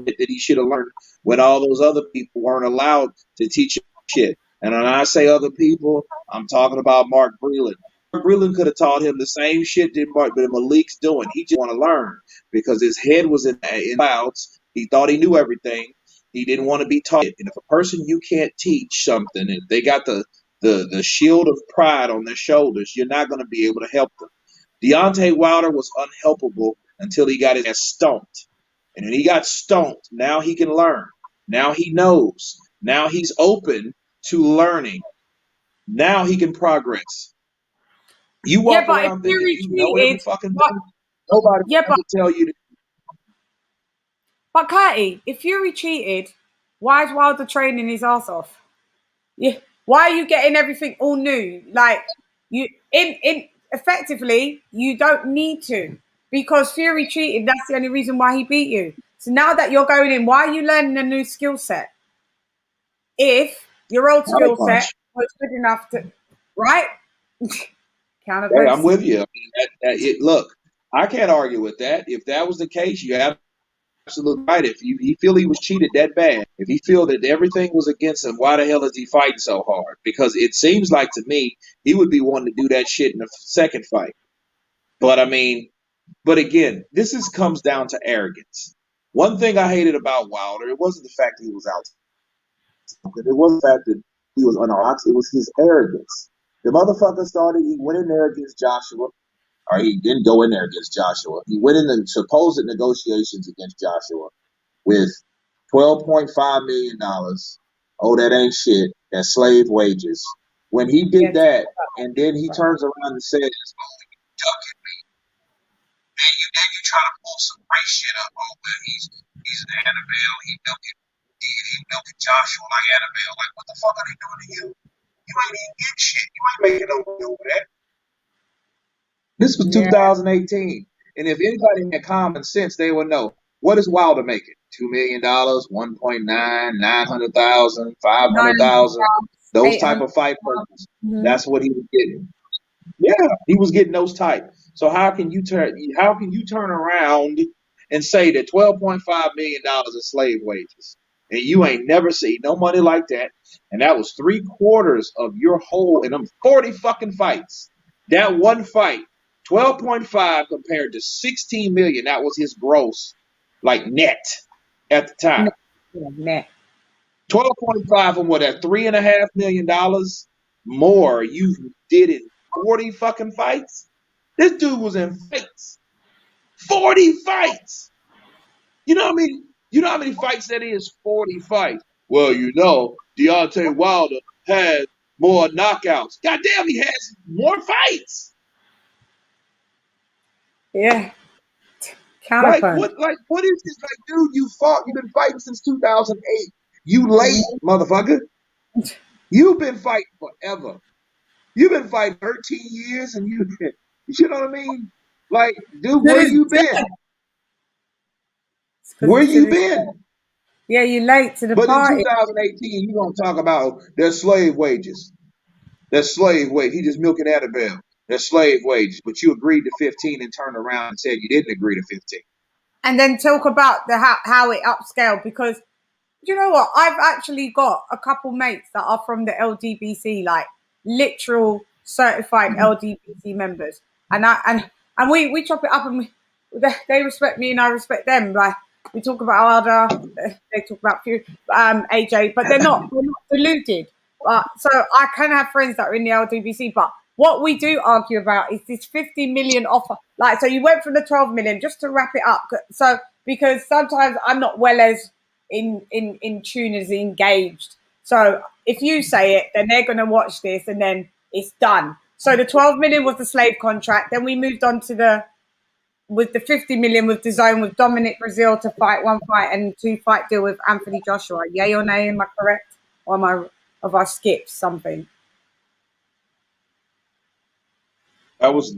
shit that he should have learned when all those other people weren't allowed to teach him shit. And when I say other people, I'm talking about Mark Breland. Breland could have taught him the same shit that Malik's doing. He just want to learn because his head was in clouds. He thought he knew everything. He didn't want to be taught. And if a person you can't teach something, and they got the shield of pride on their shoulders, you're not going to be able to help them. Deontay Wilder was unhelpable until he got his ass stomped. And when he got stomped, now he can learn. Now he knows. Now he's open to learning. Now he can progress. You Yeah, walk but if around thinking Fury you know every cheated, fucking what? thing. Nobody Yeah, has to tell you. but Curty, if Fury cheated, why is Wilder training his ass off? Yeah, why are you getting everything all new? Like, You in effectively you don't need to, because Fury cheated. That's the only reason why he beat you. So now that you're going in, why are you learning a new skill set if your old skill set Counterpunch. was good enough to, right? Hey, I'm Counterpunch. with you. I mean, look, I can't argue with that. If that was the case, you have absolutely right. If he feel he was cheated that bad, if he feel that everything was against him, why the hell is he fighting so hard? Because it seems like to me he would be wanting to do that shit in the second fight. But I mean, but again, comes down to arrogance. One thing I hated about Wilder, it wasn't the fact that he was out. It wasn't the fact that he was unorthodox. It was his arrogance. The motherfucker started. He went in there against Joshua, or he didn't go in there against Joshua. He went in the supposed negotiations against Joshua with $12.5 million. Oh, that ain't shit. That's slave wages. When he did Yeah. that, and then he turns around and says, "Oh, you ducking me." Then you try to pull some race shit up. Oh, well, he's an Annabelle. He milking Joshua like Annabelle. Like, what the fuck are they doing to you? You ain't even getting shit. You ain't making no money over that. This was Yeah. 2018. And if anybody had common sense, they would know. What is Wilder making? $2 million, 1.9, 900,000, 500,000. Those type 800. of fight purses. Mm-hmm. That's what he was getting. Yeah, he was getting those type. So how can you turn around and say that $12.5 million is slave wages? And you ain't never seen no money like that. And that was 3/4 of your whole in them 40 fucking fights. That one fight, 12.5 compared to 16 million. That was his gross, like net at the time. Net. 12.5 from what, at $3.5 million more you did in 40 fucking fights. This dude was in fights. 40 fights. You know what I mean? You know how many fights that is? 40 fights. Well, Deontay Wilder had more knockouts. Goddamn, he has more fights. Yeah. Like Counterpunch. what is this? Like, dude, you've been fighting since 2008. You late, motherfucker. You've been fighting forever. You've been fighting 13 years and you know what I mean? Like, dude, Good where as you dead. been? Because Where it's to you the, been? yeah, you late to the But in party. 2018, you're going to talk about their slave wages. Their slave wage. He just milking Annabelle. Their slave wages. But you agreed to 15 and turned around and said you didn't agree to 15. And then talk about the how it upscaled, because you know what? I've actually got a couple mates that are from the LGBC, like literal certified LGBC members, and we chop it up, and they respect me and I respect them. Like, we talk about other, they talk about few AJ, but they're not deluded. So I can have friends that are in the LGBC, but what we do argue about is this 50 million offer. Like, so you went from the 12 million, just to wrap it up. So because sometimes I'm not well as in tune as engaged. So if you say it, then they're going to watch this and then it's done. So the 12 million was the slave contract. Then we moved on to the 50 million with the zone with Dominic Brazil to fight 1 fight and 2 fight deal with Anthony Joshua. Yay or nay? Am I correct? Or have I skipped something? That was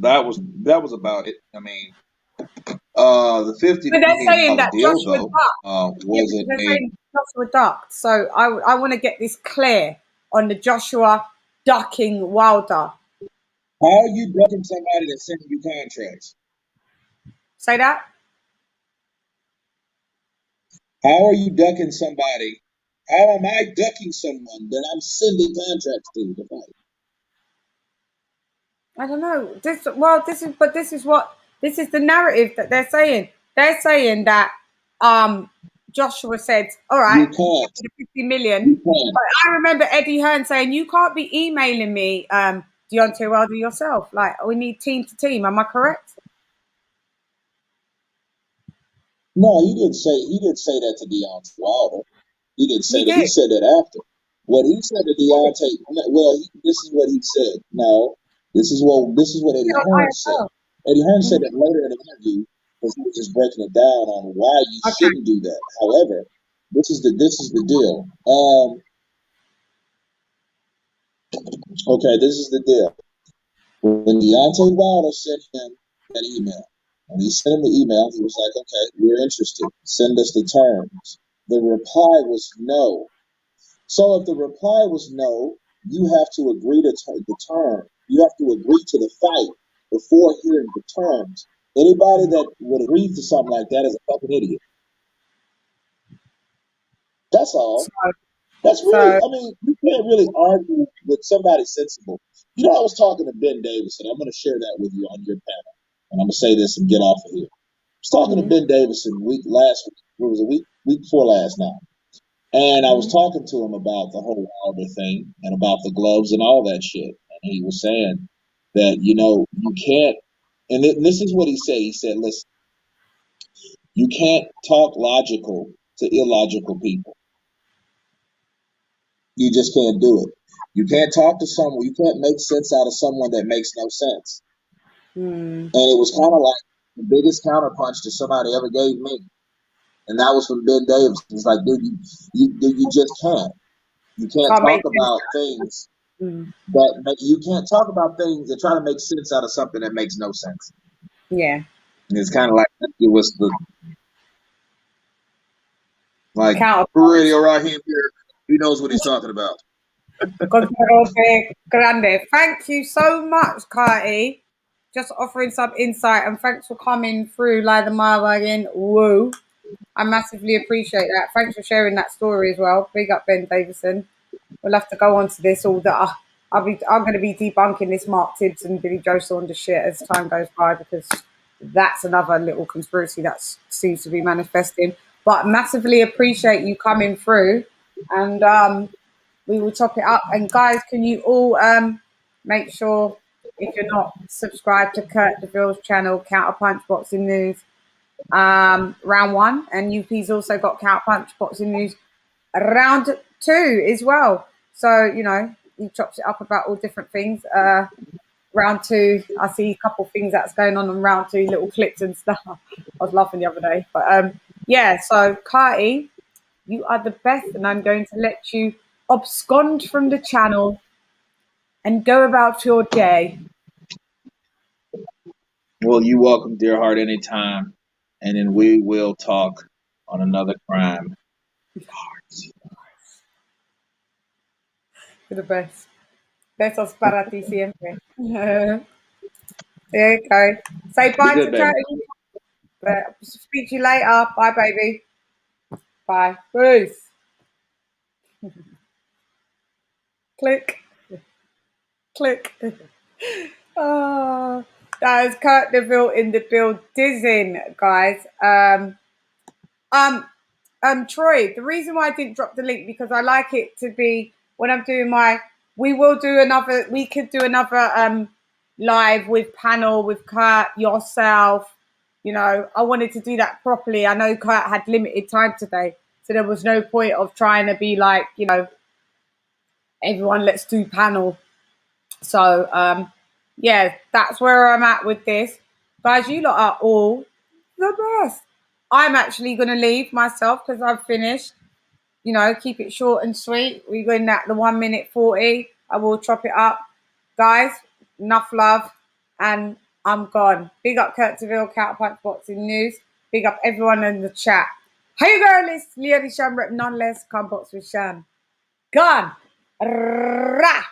about it. I mean, the 50 But they're million saying dollar that deal Joshua though, ducked. Yeah, because wasn't they're a. saying Joshua ducked. So I want to get this clear on the Joshua ducking Wilder. How are you ducking somebody that's sending you contracts? Say that. How are you ducking somebody? How am I ducking someone that I'm sending contracts to fight? I don't know. This is the narrative that they're saying. They're saying that Joshua said, "All right, You give me can't. the 50 million." You can't. But I remember Eddie Hearn saying, "You can't be emailing me, Deontay Wilder yourself. Like, we need team to team." Am I correct? No, he didn't say that to Deontay Wilder. He didn't say He that. He did. said that after. What he said to Deontay, well, this is what he said. No, this is what He said Eddie on Hearn said. IFL. Eddie Hearn said Mhm. that later in the interview because he was just breaking it down on why you Okay. shouldn't do that. However, this is the deal. Okay, this is the deal. When Deontay Wilder sent him that email, when he sent him the email, he was like, okay, we're interested. Send us the terms. The reply was no. So if the reply was no, you have to agree to the term. You have to agree to the fight before hearing the terms. Anybody that would agree to something like that is a fucking idiot. That's all. So, That's really, so I mean, you can't really argue with somebody sensible. You know, I was talking to Ben Davison. I'm going to share that with you on your panel. And I'm going to say this and get off of here. I was talking to Ben Davison last week. It was a week before last now. And I was talking to him about the whole Wilder thing and about the gloves and all that shit. And he was saying that, you know, you can't, and this is what he said. He said, listen, you can't talk logical to illogical people. You just can't do it. You can't talk to someone, you can't make sense out of someone that makes no sense. And it was kind of like the biggest counterpunch that somebody ever gave me. And that was from Ben Davis. It's like, dude, you just can't. You can't can't talk make about things sense. you can't talk about things and try to make sense out of something that makes no sense. Yeah. And it's kind of like it was the Counterpunch. Radio Raheem here. He knows what he's talking about. Grande. Thank you so much, Kaiti. Just offering some insight and thanks for coming through like the mile again. Woo. I massively appreciate that. Thanks for sharing that story as well. Big up Ben Davison. We'll have to go on to this all that. I'm going to be debunking this Mark Tibbs and Billy Joe Saunders shit as time goes by because that's another little conspiracy that seems to be manifesting. But massively appreciate you coming through, and we will chop it up. And guys, can you all make sure if you're not subscribed to Kurt DeVille's channel, Counterpunch Boxing News, round 1, and UP's also got Counterpunch Boxing News round 2 as well. So, you know, he chops it up about all different things. Round 2, I see a couple of things that's going on round 2, little clips and stuff. I was laughing the other day. But yeah, so Kaiti, you are the best, and I'm going to let you abscond from the channel and go about your day. Well, you're welcome, dear heart, anytime. And then we will talk on another crime. You're the best. Besos para ti siempre. There you go. Say bye Be to good, baby. Kaiti. Speak to you later. Bye, baby. Bye. Peace. Click. Click. Oh, that is Kurt DeVille in the building, guys. Troy, the reason why I didn't drop the link because I like it to be when I'm doing we could do another live with panel with Kurt, yourself. You know, I wanted to do that properly. I know Kurt had limited time today, so there was no point of trying to be like, you know, everyone, let's do panel. So, yeah, that's where I'm at with this. Guys, you lot are all the best. I'm actually going to leave myself because I've finished. You know, keep it short and sweet. We're going at the 1 minute 40. I will chop it up. Guys, enough love. And I'm gone. Big up Kurt DeVille, Counterpunch Boxing News. Big up everyone in the chat. Hey girl, it's Lady Sham rep nonetheless. Come box with Sham. Gone. Rah!